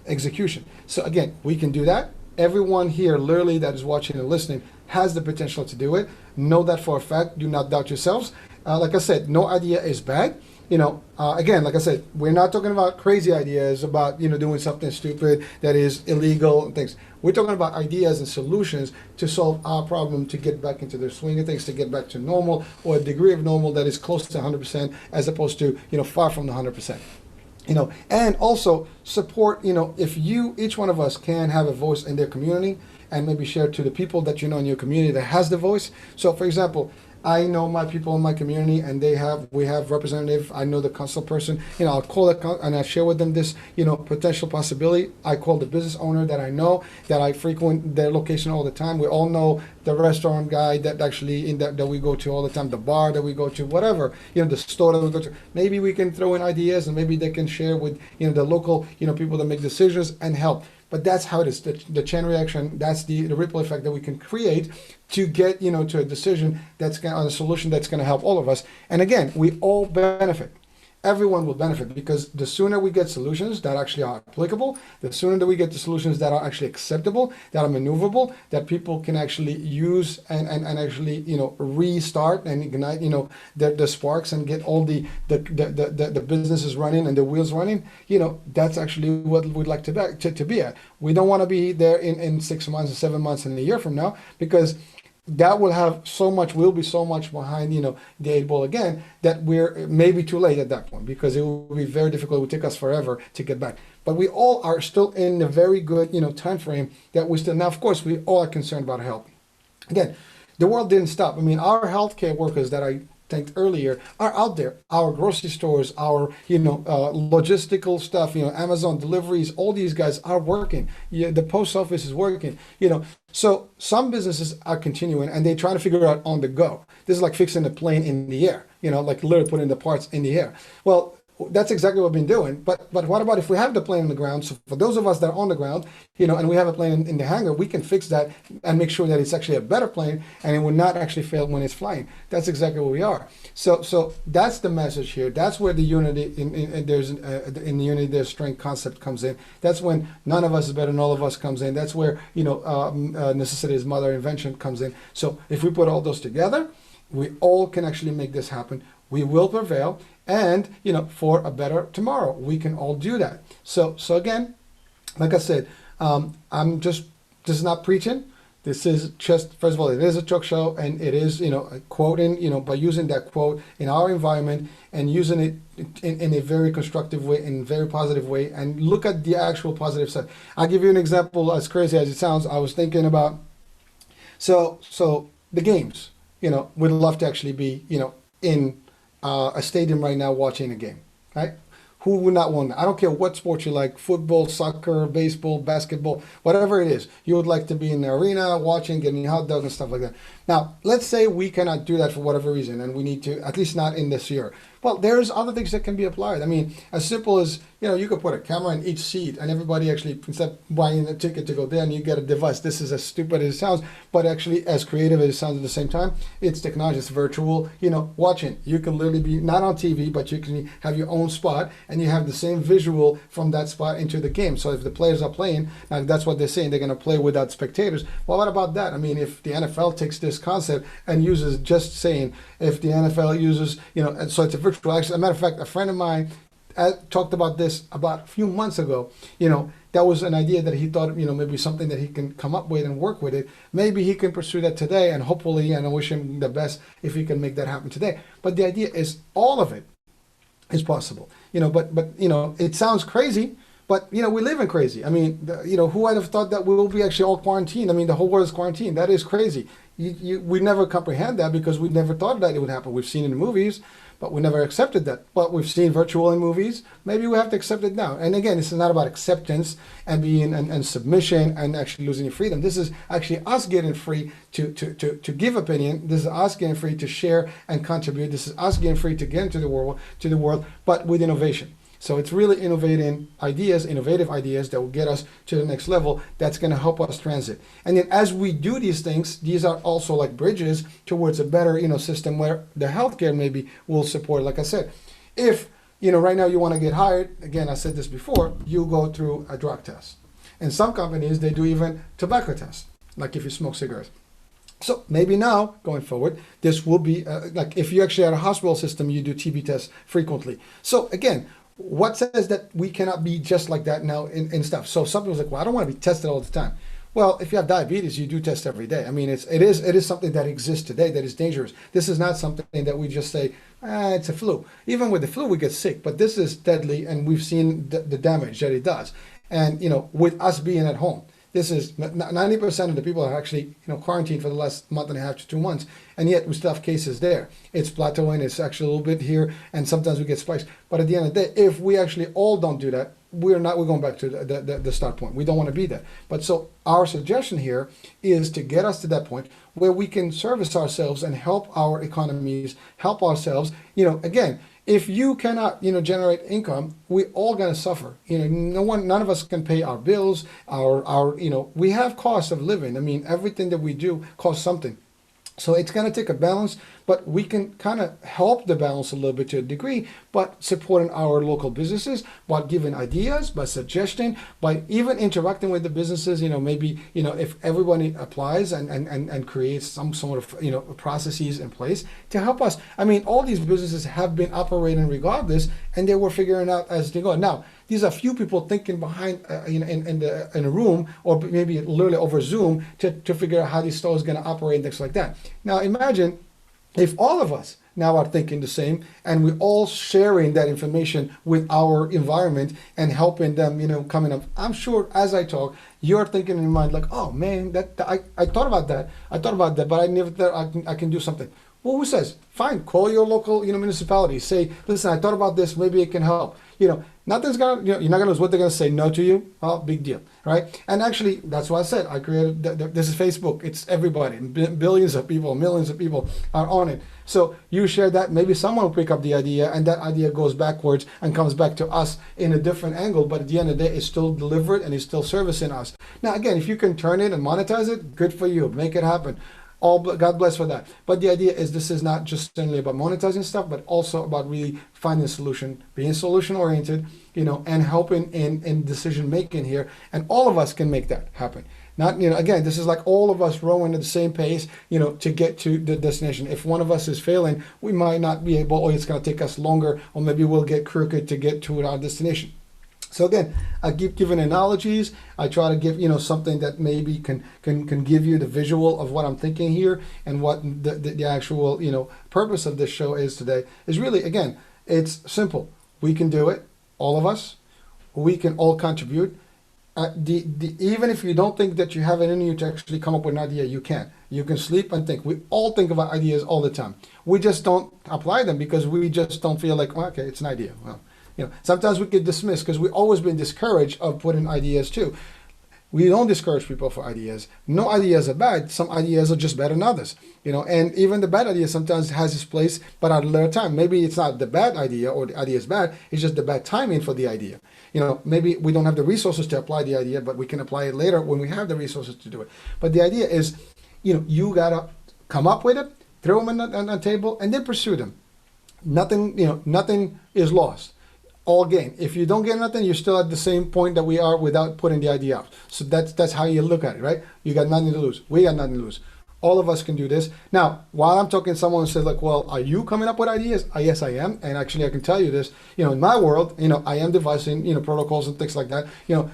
execution. So again, we can do that. Everyone here, literally, that is watching and listening has the potential to do it. Know that for a fact. Do not doubt yourselves. Like I said, no idea is bad. Again, like I said, we're not talking about crazy ideas about, doing something stupid that is illegal and things. We're talking about ideas and solutions to solve our problem, to get back into the swing of things, to get back to normal, or a degree of normal that is close to 100% as opposed to, far from the 100%. And also support, if each one of us can have a voice in their community and maybe share to the people that in your community that has the voice. So for example, I know my people in my community, and we have representative. I know the council person. I'll call it and I share with them this, potential possibility. I call the business owner that I know, that I frequent their location all the time. We all know the restaurant guy that actually that we go to all the time, the bar that we go to, whatever, the store that we go to. Maybe we can throw in ideas, and maybe they can share with the local people that make decisions and help. But that's how it is, the chain reaction. That's the ripple effect that we can create to get to a decision on a solution that's going to help all of us. And again, we all benefit. Everyone will benefit, because the sooner we get solutions that actually are applicable, the sooner that we get the solutions that are actually acceptable, that are maneuverable, that people can actually use and actually restart and ignite the sparks and get all the businesses running and the wheels running. That's actually what we'd like to be at. We don't want to be there in 6 months, 7 months, and a year from now, because that will be so much behind, the 8 ball again, that we're maybe too late at that point, because it will be very difficult. It will take us forever to get back. But we all are still in a very good, time frame that we still, now of course, we all are concerned about health. Again, the world didn't stop. I mean, our healthcare workers that I thanked earlier are out there. Our grocery stores, our logistical stuff, Amazon deliveries, all these guys are working. The post office is working. So some businesses are continuing, and they try to figure out on the go. This is like fixing a plane in the air. Like literally putting the parts in the air. Well, that's exactly what we've been doing. But what about if we have the plane on the ground? So for those of us that are on the ground, and we have a plane in the hangar, we can fix that and make sure that it's actually a better plane, and it will not actually fail when it's flying. That's exactly what we are. So that's the message here. That's where the unity in the unity there's strength concept comes in. That's when none of us is better than all of us comes in. That's where necessity is mother invention comes in. So if we put all those together, we all can actually make this happen. We will prevail. And, for a better tomorrow, we can all do that. So again, like I said, this is not preaching. This is just, first of all, it is a talk show, and it is, quoting, by using that quote in our environment and using it in a very constructive way, in a very positive way, and look at the actual positive side. I'll give you an example, as crazy as it sounds. I was thinking about, so the games, would love to actually be, in a stadium right now watching a game, right? Who would not want that? I don't care what sport you like, football, soccer, baseball, basketball, whatever it is. You would like to be in the arena watching, getting hot dogs and stuff like that. Now, let's say we cannot do that for whatever reason, and we need to, at least not in this year. Well, there's other things that can be applied. I mean, as simple as, you could put a camera in each seat, and everybody actually, instead of buying a ticket to go there, and you get a device. This is as stupid as it sounds, but actually as creative as it sounds at the same time. It's technology, it's virtual, watching. You can literally be not on TV, but you can have your own spot, and you have the same visual from that spot into the game. So if the players are playing, now that's what they're saying, they're going to play without spectators. Well, what about that? I mean, if the NFL takes this concept and uses, just saying, if the NFL uses, and so it's a virtual, actually, as a matter of fact, a friend of mine talked about this about a few months ago. That was an idea that he thought, maybe something that he can come up with and work with it. Maybe he can pursue that today, and hopefully, and I wish him the best if he can make that happen today. But the idea is all of it is possible. But it sounds crazy, but we live in crazy. I mean, who would have thought that we will be actually all quarantined? I mean, the whole world is quarantined. That is crazy. We never comprehend that, because we never thought that it would happen. We've seen it in movies, but we never accepted that. But we've seen virtual in movies. Maybe we have to accept it now. And again, this is not about acceptance and being and submission and actually losing your freedom. This is actually us getting free to give opinion. This is us getting free to share and contribute. This is us getting free to get into the world, but with innovation. So it's really innovative ideas that will get us to the next level. That's going to help us transit. And then as we do these things, these are also like bridges towards a better, system where the healthcare maybe will support. Like I said, if, right now you want to get hired, again, I said this before, you go through a drug test. And some companies, they do even tobacco tests, like if you smoke cigarettes. So maybe now, going forward, this will be, like if you actually have a hospital system, you do TB tests frequently. So again, what says that we cannot be just like that now in stuff? So some people's like, well, I don't want to be tested all the time. Well, if you have diabetes, you do test every day. I mean, it is something that exists today that is dangerous. This is not something that we just say, it's a flu. Even with the flu, we get sick, but this is deadly, and we've seen the damage that it does. And, with us being at home, this is 90% of the people are actually, quarantined for the last month and a half to 2 months, and yet we still have cases there. It's plateauing, it's actually a little bit here, and sometimes we get spikes. But at the end of the day, if we actually all don't do that, we're going back to the start point. We don't want to be there. But so our suggestion here is to get us to that point where we can service ourselves and help our economies, help ourselves. Again, if you cannot, generate income, we all gonna suffer. None of us can pay our bills. We have costs of living. I mean, everything that we do costs something. So it's going to take a balance, but we can kind of help the balance a little bit to a degree, but supporting our local businesses by giving ideas, by suggesting, by even interacting with the businesses, maybe, if everybody applies and creates some sort of, processes in place to help us. I mean, all these businesses have been operating regardless, and they were figuring out as they go. Now, these are few people thinking behind, in a room, or maybe literally over Zoom to figure out how these stores are going to operate and things like that. Now, imagine if all of us now are thinking the same, and we're all sharing that information with our environment and helping them, coming up. I'm sure as I talk, you're thinking in your mind like, oh man, I thought about that. But I never thought I can do something. Well, who says? Fine, call your local, municipality. Say, listen, I thought about this. Maybe it can help. Nothing's gonna, you're not gonna lose. What they're gonna say no to you? Oh, big deal, right? And actually, that's what I said. I created. This is Facebook. It's everybody. Billions of people, millions of people are on it. So you share that. Maybe someone will pick up the idea, and that idea goes backwards and comes back to us in a different angle. But at the end of the day, it's still delivered and it's still servicing us. Now, again, if you can turn it and monetize it, good for you. Make it happen. God bless for that. But the idea is this is not just only about monetizing stuff, but also about really finding a solution, being solution oriented, and helping in decision making here. And all of us can make that happen. Not, again, this is like all of us rowing at the same pace, to get to the destination. If one of us is failing, we might not be able, or it's going to take us longer, or maybe we'll get crooked to get to our destination. So again, I keep giving analogies. I try to give, something that maybe can give you the visual of what I'm thinking here, and what the actual, purpose of this show is today is really, again, it's simple. We can do it, all of us. We can all contribute. Even if you don't think that you have it in you to actually come up with an idea, you can. You can sleep and think. We all think about ideas all the time. We just don't apply them because we just don't feel like, well, okay, it's an idea. Well, sometimes we get dismissed because we've always been discouraged of putting ideas too. We don't discourage people for ideas. No ideas are bad. Some ideas are just better than others. And even the bad idea sometimes has its place, but at a later time. Maybe it's not the bad idea or the idea is bad. It's just the bad timing for the idea. Maybe we don't have the resources to apply the idea, but we can apply it later when we have the resources to do it. But the idea is, you gotta come up with it, throw them on the table, and then pursue them. Nothing is lost. All gain. If you don't get nothing, you're still at the same point that we are without putting the idea out. So that's how you look at it, right? You got nothing to lose. We got nothing to lose. All of us can do this. Now, while I'm talking, someone says like, well, are you coming up with ideas? Yes, I am. And actually, I can tell you this, in my world, I am devising, protocols and things like that,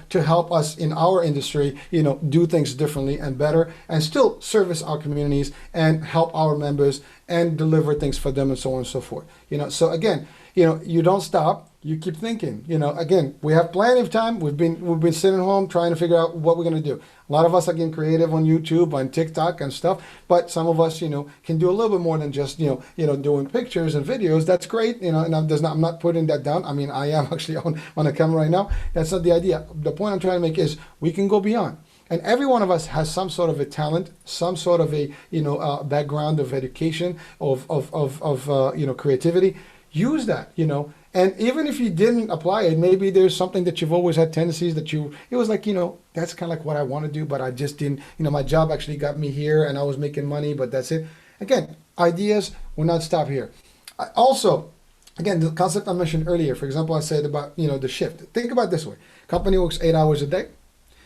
to help us in our industry, do things differently and better, and still service our communities and help our members and deliver things for them and so on and so forth. So again, you don't stop. You keep thinking. Again, we have plenty of time. We've been sitting home trying to figure out what we're going to do. A lot of us are getting creative on YouTube, on TikTok and stuff, but some of us, can do a little bit more than just, doing pictures and videos. That's great, and I'm not putting that down. I mean, I am actually on a camera right now. That's not the idea. The point I'm trying to make is we can go beyond. And every one of us has some sort of a talent, some sort of a, background of education, of creativity. Use that, And even if you didn't apply it, maybe there's something that you've always had tendencies that it was like, that's kind of like what I want to do, but I just didn't, my job actually got me here and I was making money, but that's it. Again, ideas will not stop here. Also, again, the concept I mentioned earlier, for example, I said about, the shift. Think about it this way. Company works 8 hours a day.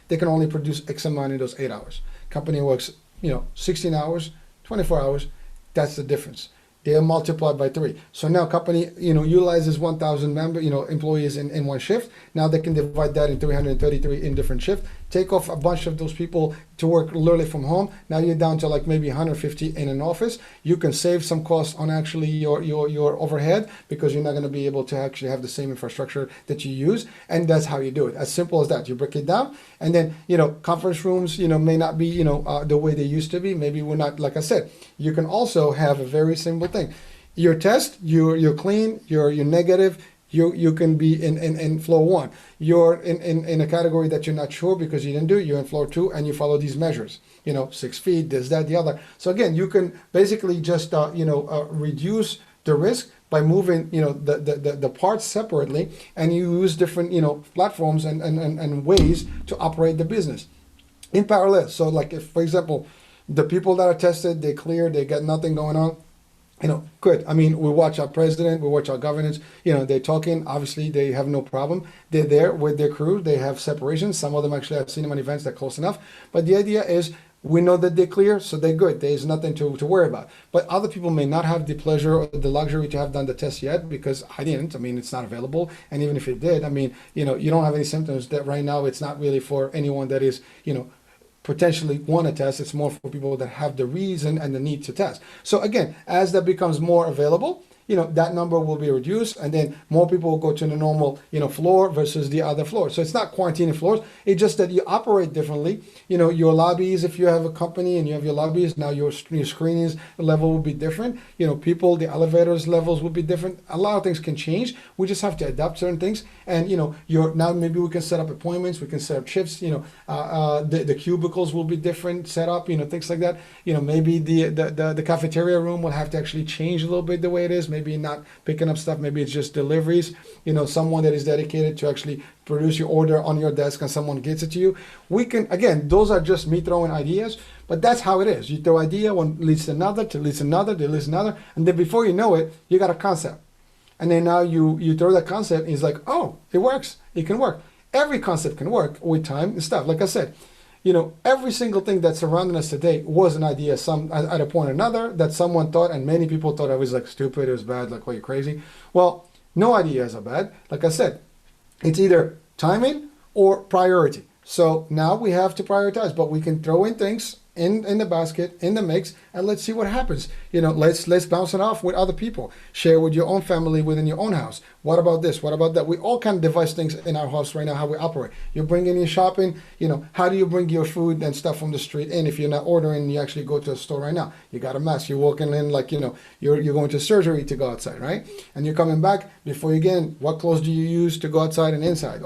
They can only produce X amount in those 8 hours. Company works, 16 hours, 24 hours. That's the difference. They're multiplied by 3. So now company, utilizes 1,000 employees in one shift. Now they can divide that in 333 in different shifts. Take off a bunch of those people to work literally from home. Now you're down to like maybe 150 in an office. You can save some costs on actually your overhead because you're not going to be able to actually have the same infrastructure that you use. And that's how you do it. As simple as that. You break it down. And then, conference rooms, may not be, the way they used to be. Maybe we're not, like I said, you can also have a very simple thing. Your test, you're clean, you're negative. You can be in floor 1. You're in a category that you're not sure because you didn't do it. You're in floor 2 and you follow these measures. 6 feet, this, that, the other. So again, you can basically just reduce the risk by moving the parts separately, and you use different platforms and ways to operate the business in parallel. So like if, for example, the people that are tested, they clear, they got nothing going on. Good. I mean, we watch our president, we watch our governors, they're talking, obviously they have no problem. They're there with their crew, they have separation. Some of them actually, I've seen them on events that are close enough. But the idea is we know that they're clear, so they're good. There's nothing to worry about. But other people may not have the pleasure or the luxury to have done the test yet because I didn't. I mean, it's not available. And even if it did, I mean, you don't have any symptoms. That right now it's not really for anyone that is, potentially want to test. It's more for people that have the reason and the need to test. So again, as that becomes more available, that number will be reduced, and then more people will go to the normal, floor versus the other floor. So it's not quarantining floors. It's just that you operate differently. Your lobbies, if you have a company and you have your lobbies, now your screenings level will be different. People, the elevators levels will be different. A lot of things can change. We just have to adapt certain things. And, now maybe we can set up appointments. We can set up shifts. The cubicles will be different set up, things like that. Maybe the cafeteria room will have to actually change a little bit the way it is. Maybe not picking up stuff, maybe it's just deliveries, someone that is dedicated to actually produce your order on your desk and someone gets it to you. We can, again, those are just me throwing ideas, but that's how it is. You throw idea, one leads to another, to leads to another, to leads to another, and then before you know it, you got a concept. And then now you throw that concept and it's like, oh, it works, it can work. Every concept can work with time and stuff. Like I said, every single thing that's surrounding us today was an idea at a point or another that someone thought, and many people thought I was like stupid, it was bad, like, well, you're crazy. Well, no ideas are bad. Like I said, it's either timing or priority. So now we have to prioritize, but we can throw in things in the basket, in the mix, and let's see what happens. Let's bounce it off with other people. Share with your own family within your own house. What about this? What about that? We all can devise things in our house right now, how we operate. You're bringing your shopping, how do you bring your food and stuff from the street in if you're not ordering, you actually go to a store right now. You got a mask, you're walking in like, you're going to surgery to go outside, right? And you're coming back, before you get in, what clothes do you use to go outside and inside?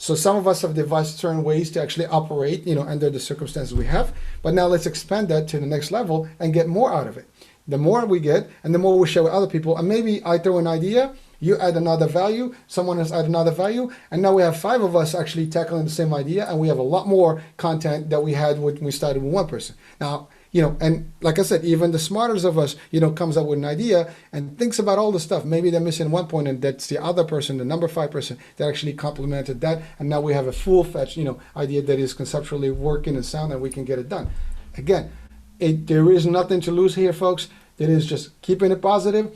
So some of us have devised certain ways to actually operate, under the circumstances we have. But now let's expand that to the next level and get more out of it. The more we get, and the more we share with other people, and maybe I throw an idea, you add another value, someone else add another value, and now we have 5 of us actually tackling the same idea, and we have a lot more content that we had when we started with one person. Now, and like I said, even the smartest of us, comes up with an idea and thinks about all the stuff. Maybe they're missing one point, and that's the other person, the number 5 person, that actually complemented that. And now we have a full-fledged, idea that is conceptually working and sound, and we can get it done. Again, there is nothing to lose here, folks. It is just keeping it positive,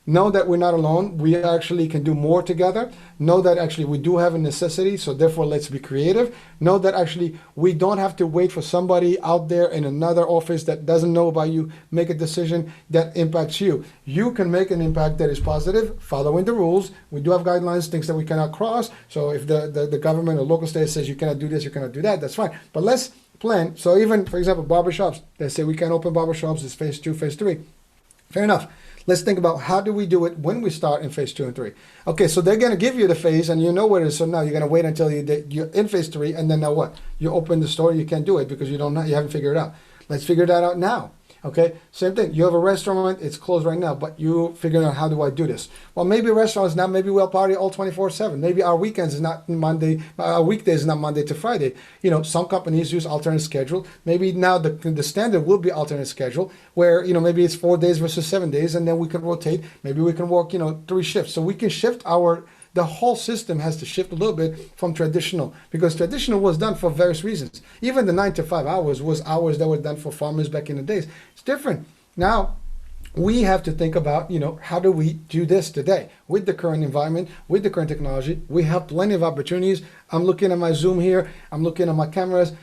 Know that we're not alone. We actually can do more together. Know that actually we do have a necessity, so therefore let's be creative. Know that actually we don't have to wait for somebody out there in another office that doesn't know about you, make a decision that impacts you. You can make an impact that is positive, following the rules. We do have guidelines, things that we cannot cross. So if the government or local state says you cannot do this, you cannot do that, that's fine. But let's plan. So even, for example, barbershops, they say we can't open barbershops, it's phase 2, phase 3. Fair enough. Let's think about how do we do it when we start in phase 2 and 3. Okay, so they're going to give you the phase and you know where it is. So now you're going to wait until you're in phase 3, and then now what? You open the store, you can't do it because you haven't figured it out. Let's figure that out now. Okay, same thing. You have a restaurant, it's closed right now, but you figuring out how do I do this? Well, maybe restaurants now, maybe we'll party all 24/7. Maybe our weekends is not Monday, our weekdays is not Monday to Friday. You know, some companies use alternate schedule. Maybe now the standard will be alternate schedule, where you know maybe it's 4 days versus 7 days, and then we can rotate. Maybe we can work 3 shifts, so we can shift our. The whole system has to shift a little bit from traditional, because traditional was done for various reasons. Even the 9 to 5 hours was hours that were done for farmers back in the days. It's different. Now, we have to think about, how do we do this today with the current environment, with the current technology. We have plenty of opportunities. I'm looking at my Zoom here. I'm looking at my cameras.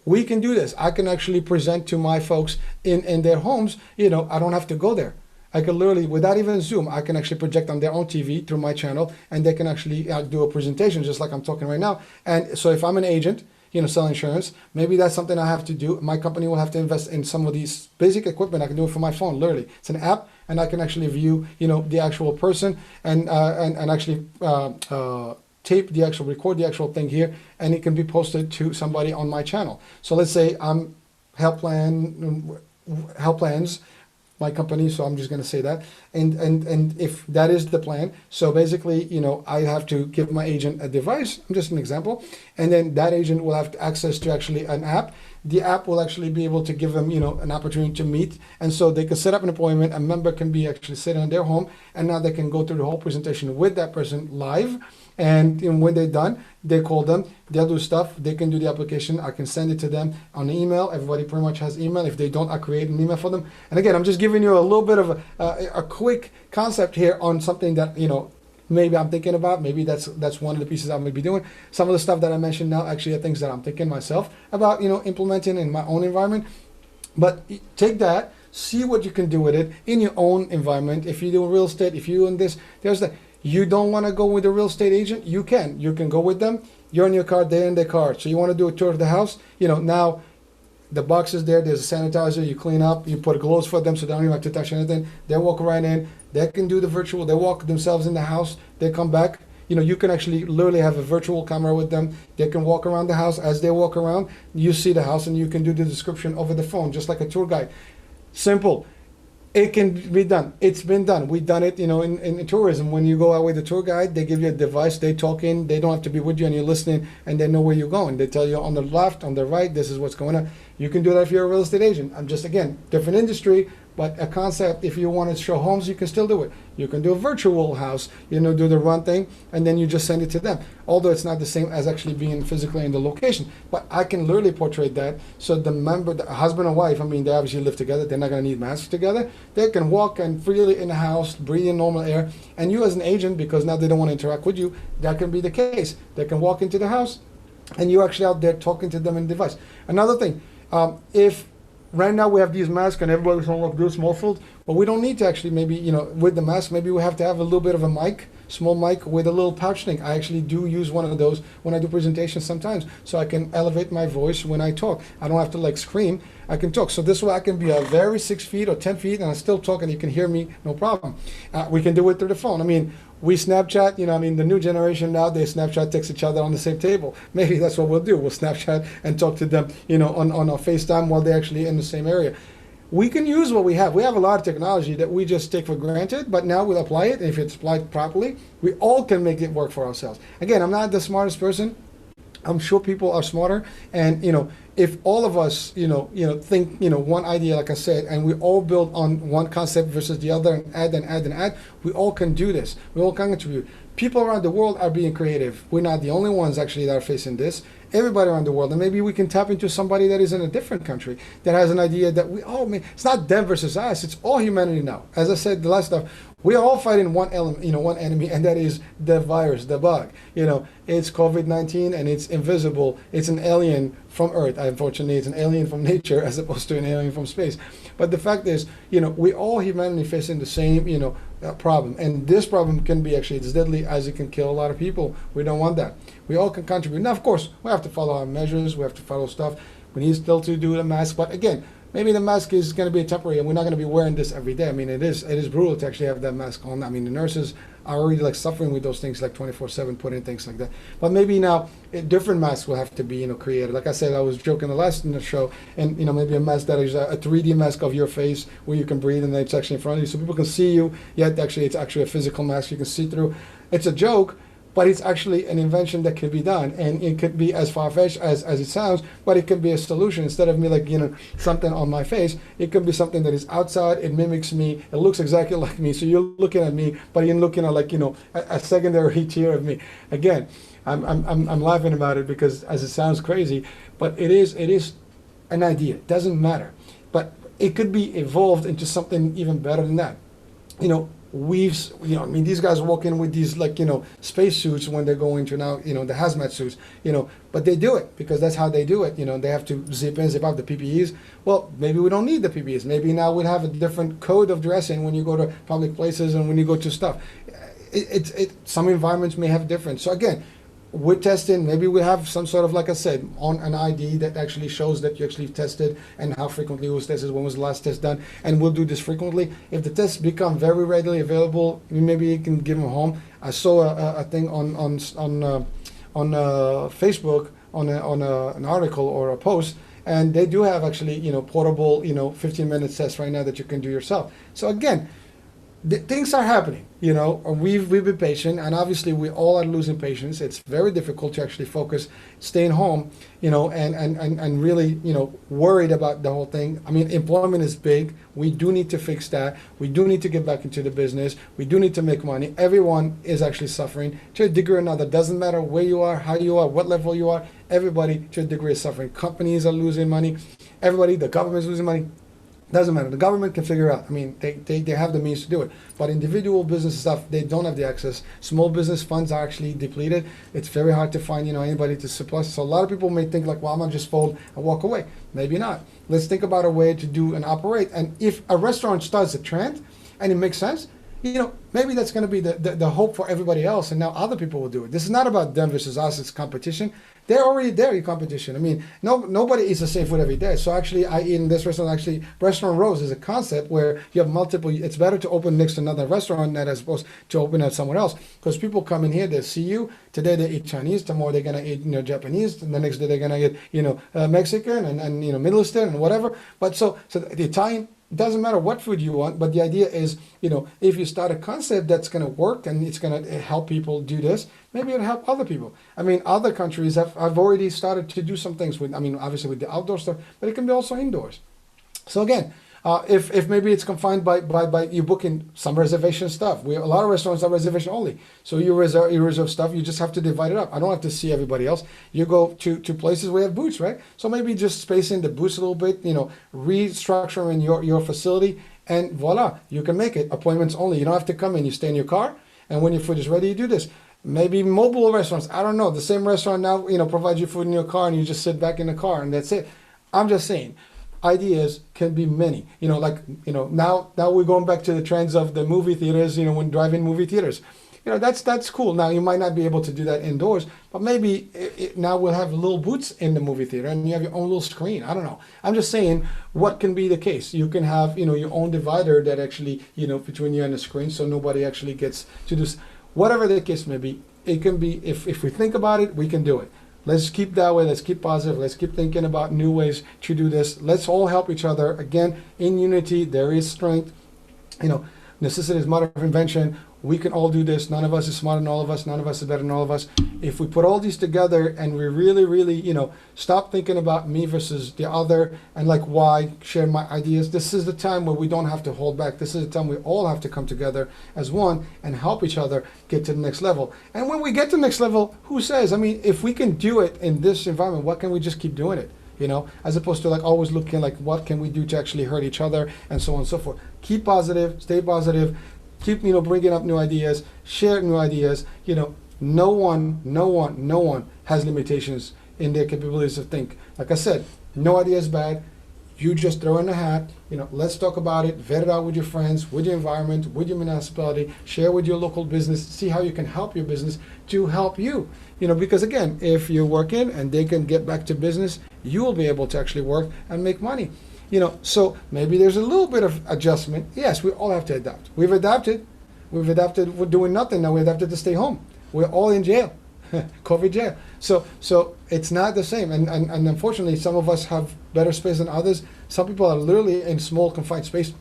We can do this. I can actually present to my folks in their homes. I don't have to go there. I can literally, without even Zoom, I can actually project on their own TV through my channel, and they can actually do a presentation just like I'm talking right now. And so if I'm an agent, sell insurance, maybe that's something I have to do. My company will have to invest in some of these basic equipment. I can do it from my phone, literally. It's an app, and I can actually view, the actual person and actually record the actual thing here, and it can be posted to somebody on my channel. So let's say I'm health plans, my company, so I'm just going to say that, and if that is the plan, so basically I have to give my agent a device. I'm just an example, and then that agent will have access to actually an app. The app will actually be able to give them an opportunity to meet, and so they can set up an appointment. A member can be actually sitting in their home, and now they can go through the whole presentation with that person live. And when they're done, they call them, they'll do stuff, they can do the application, I can send it to them on email. Everybody pretty much has email. If they don't, I create an email for them. And again, I'm just giving you a little bit of a quick concept here on something that, maybe I'm thinking about. Maybe that's one of the pieces I'm going to be doing. Some of the stuff that I mentioned now actually are things that I'm thinking myself about, implementing in my own environment. But take that, see what you can do with it in your own environment. If you do real estate, if you're doing this, there's that. You don't want to go with a real estate agent? You can go with them. You're in your car, they're in their car. So you want to do a tour of the house? Now the box is there, there's a sanitizer, you clean up, you put gloves for them so they don't even have to touch anything. They walk right in, they can do the virtual, they walk themselves in the house, they come back. You can actually literally have a virtual camera with them. They can walk around the house. As they walk around, you see the house and you can do the description over the phone, just like a tour guide. Simple. It can be done. It's been done. We've done it, in tourism. When you go out with a tour guide, they give you a device, they talk in, they don't have to be with you and you're listening, and they know where you're going. They tell you on the left, on the right, this is what's going on. You can do that if you're a real estate agent. I'm just, again, different industry, but a concept. If you want to show homes, you can still do it. You can do a virtual house, do the run thing, and then you just send it to them. Although it's not the same as actually being physically in the location. But I can literally portray that. So the husband and wife, they obviously live together. They're not going to need masks together. They can walk and freely in the house, breathe in normal air. And you as an agent, because now they don't want to interact with you, that can be the case. They can walk into the house, and you're actually out there talking to them in the device. Another thing, if right now we have these masks and everybody's on look this muffled, but we don't need to actually maybe, with the mask, maybe we have to have a little bit of a mic, small mic with a little pouch thing. I actually do use one of those when I do presentations sometimes, so I can elevate my voice when I talk. I don't have to scream, I can talk. So this way I can be a very 6 feet or 10 feet and I still talk and you can hear me, no problem. We can do it through the phone. We Snapchat, the new generation now, they Snapchat text each other on the same table. Maybe that's what we'll do. We'll Snapchat and talk to them, on a FaceTime while they're actually in the same area. We can use what we have. We have a lot of technology that we just take for granted, but now we'll apply it. And if it's applied properly, we all can make it work for ourselves. Again, I'm not the smartest person. I'm sure people are smarter. And, if all of us, think, one idea, like I said, and we all build on one concept versus the other and add, we all can do this. We all can contribute. People around the world are being creative. We're not the only ones actually that are facing this. Everybody around the world, and maybe we can tap into somebody that is in a different country that has an idea that it's not them versus us. It's all humanity now. As I said the last stuff, we are all fighting one element, one enemy, and that is the virus, the bug. It's COVID-19 and it's invisible. It's an alien from Earth. Unfortunately, it's an alien from nature as opposed to an alien from space. But the fact is, we all humanity facing the same, problem. And this problem can be actually as deadly as it can kill a lot of people. We don't want that. We all can contribute. Now, of course, we have to follow our measures. We have to follow stuff. We need still to do the mask. But again, maybe the mask is going to be temporary, and we're not going to be wearing this every day. I mean, it is brutal to actually have that mask on. I mean, the nurses are already like suffering with those things, like 24/7, putting things like that. But maybe now different masks will have to be created. Like I said, I was joking the last in the show, and maybe a mask that is a 3D mask of your face where you can breathe and it's actually in front of you, so people can see you. Yet actually, it's actually a physical mask you can see through. It's a joke. But it's actually an invention that could be done, and it could be as far-fetched as it sounds, but it could be a solution. Instead of me something on my face, it could be something that is outside, it mimics me, it looks exactly like me, so you're looking at me, but you're looking at a secondary tier of me. Again, I'm laughing about it because as it sounds crazy, but it is an idea. It doesn't matter. But it could be evolved into something even better than that. I mean, these guys walk in with these space suits when they're going to now, the hazmat suits, but they do it because that's how they do it. They have to zip in, zip out the PPEs. Well, maybe we don't need the PPEs. Maybe now we'd have a different code of dressing when you go to public places and when you go to stuff. Some environments may have different. So again, we're testing, maybe we have some sort of, like I said, on an ID that actually shows that you actually tested and how frequently it was tested, when was the last test done, and we'll do this frequently. If the tests become very readily available, maybe you can give them home. I saw a thing on Facebook on an article or a post, and they do have actually portable 15-minute tests right now that you can do yourself. So again, things are happening, we've been patient, and obviously we all are losing patience. It's very difficult to actually focus, staying home, and really, worried about the whole thing. I mean, employment is big. We do need to fix that. We do need to get back into the business. We do need to make money. Everyone is actually suffering to a degree or another. Doesn't matter where you are, how you are, what level you are. Everybody to a degree is suffering. Companies are losing money. Everybody, the government is losing money. Doesn't matter. The government can figure out. I mean, they have the means to do it. But individual business stuff, they don't have the access. Small business funds are actually depleted. It's very hard to find, anybody to supply. So a lot of people may think like, well, I'm gonna just fold and walk away. Maybe not. Let's think about a way to do and operate. And if a restaurant starts a trend and it makes sense, maybe that's going to be the hope for everybody else, and now other people will do it. This is not about them versus us. It's competition. They're already there in competition. I mean, nobody eats the same food every day. So actually, I eat in this restaurant. Actually, Restaurant Rose is a concept where you have multiple. It's better to open next to another restaurant than as opposed to open at somewhere else. Because people come in here, they see you. Today they eat Chinese. Tomorrow they're gonna eat Japanese. And the next day they're gonna eat Mexican and Middle Eastern and whatever. But so the Italian. It doesn't matter what food you want, but the idea is, if you start a concept that's going to work and it's going to help people do this, maybe it'll help other people. I mean, other countries have already started to do some things with, obviously with the outdoor stuff, but it can be also indoors. So again, if maybe it's confined by you booking some reservation stuff. A lot of restaurants are reservation only. So you reserve stuff, you just have to divide it up. I don't have to see everybody else. You go to places where you have booths, right? So maybe just space in the booths a little bit, restructure in your facility, and voila, you can make it appointments only. You don't have to come in, you stay in your car, and when your food is ready, you do this. Maybe mobile restaurants, I don't know. The same restaurant now, provides you food in your car and you just sit back in the car and that's it. I'm just saying. Ideas can be many, now we're going back to the trends of the movie theaters, when drive-in movie theaters, that's cool. Now you might not be able to do that indoors, but maybe now we'll have little booths in the movie theater and you have your own little screen. I don't know. I'm just saying what can be the case. You can have, your own divider that actually, between you and the screen, so nobody actually gets to do, whatever the case may be. It can be, if we think about it, we can do it. Let's keep that way. Let's keep positive. Let's keep thinking about new ways to do this. Let's all help each other. Again, in unity, there is strength. Necessity is mother of invention. We can all do this. None of us is smarter than all of us. None of us is better than all of us. If we put all these together and we really, really, stop thinking about me versus the other and like why, share my ideas, this is the time where we don't have to hold back. This is the time we all have to come together as one and help each other get to the next level. And when we get to the next level, who says? I mean, if we can do it in this environment, why can't we just keep doing it? As opposed to like always looking like what can we do to actually hurt each other and so on and so forth. Keep positive, stay positive. Keep, bringing up new ideas, share new ideas. No one has limitations in their capabilities to think. Like I said, no idea is bad. You just throw in a hat. Let's talk about it. Vet it out with your friends, with your environment, with your municipality. Share with your local business. See how you can help your business to help you. Because again, if you're working and they can get back to business, you will be able to actually work and make money. So maybe there's a little bit of adjustment. Yes, we all have to adapt. We've adapted. We're doing nothing now. We adapted to stay home. We're all in jail, COVID jail. So it's not the same. And unfortunately, some of us have better space than others. Some people are literally in small confined space.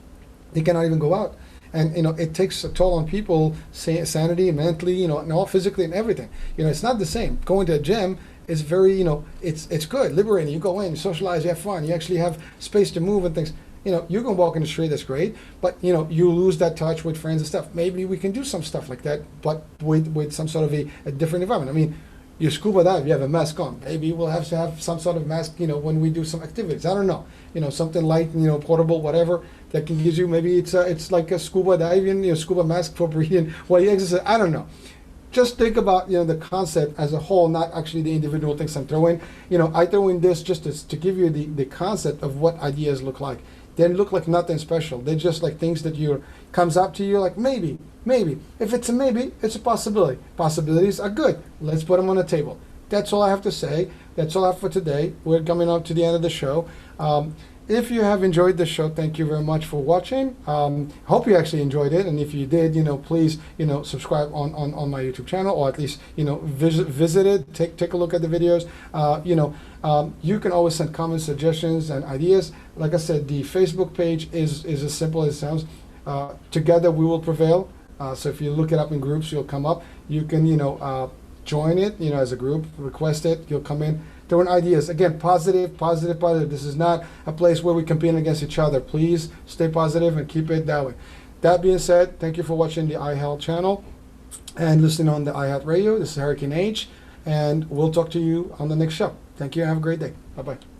They cannot even go out. And it takes a toll on people, sanity, mentally, and all physically and everything. It's not the same. Going to a gym is very, it's good, liberating. You go in, you socialize, you have fun, you actually have space to move and things. You can walk in the street, that's great, but you lose that touch with friends and stuff. Maybe we can do some stuff like that, but with some sort of a different environment. I mean, you scuba dive, you have a mask on. Maybe we'll have to have some sort of mask, when we do some activities. I don't know, something light, portable, whatever that can give you. Maybe it's like a scuba diving, scuba mask for breathing while you exercise. I don't know. Just think about the concept as a whole, not actually the individual things I'm throwing. I throw in this just to give you the concept of what ideas look like. They look like nothing special. They're just like things that comes up to you like maybe. If it's a maybe, it's a possibility. Possibilities are good. Let's put them on the table. That's all I have to say. That's all I have for today. We're coming up to the end of the show. If you have enjoyed the show, thank you very much for watching. Hope you actually enjoyed it, and if you did, please, subscribe on my YouTube channel, or at least, visit it, take a look at the videos. You can always send comments, suggestions, and ideas. Like I said, the Facebook page is as simple as it sounds. Together we will prevail. So if you look it up in groups, you'll come up. You can, join it, as a group, request it, you'll come in. Throwing ideas. Again, positive. This is not a place where we compete against each other. Please stay positive and keep it that way. That being said, thank you for watching the iHealth channel and listening on the iHealth radio. This is Hurricane H, and we'll talk to you on the next show. Thank you and have a great day. Bye-bye.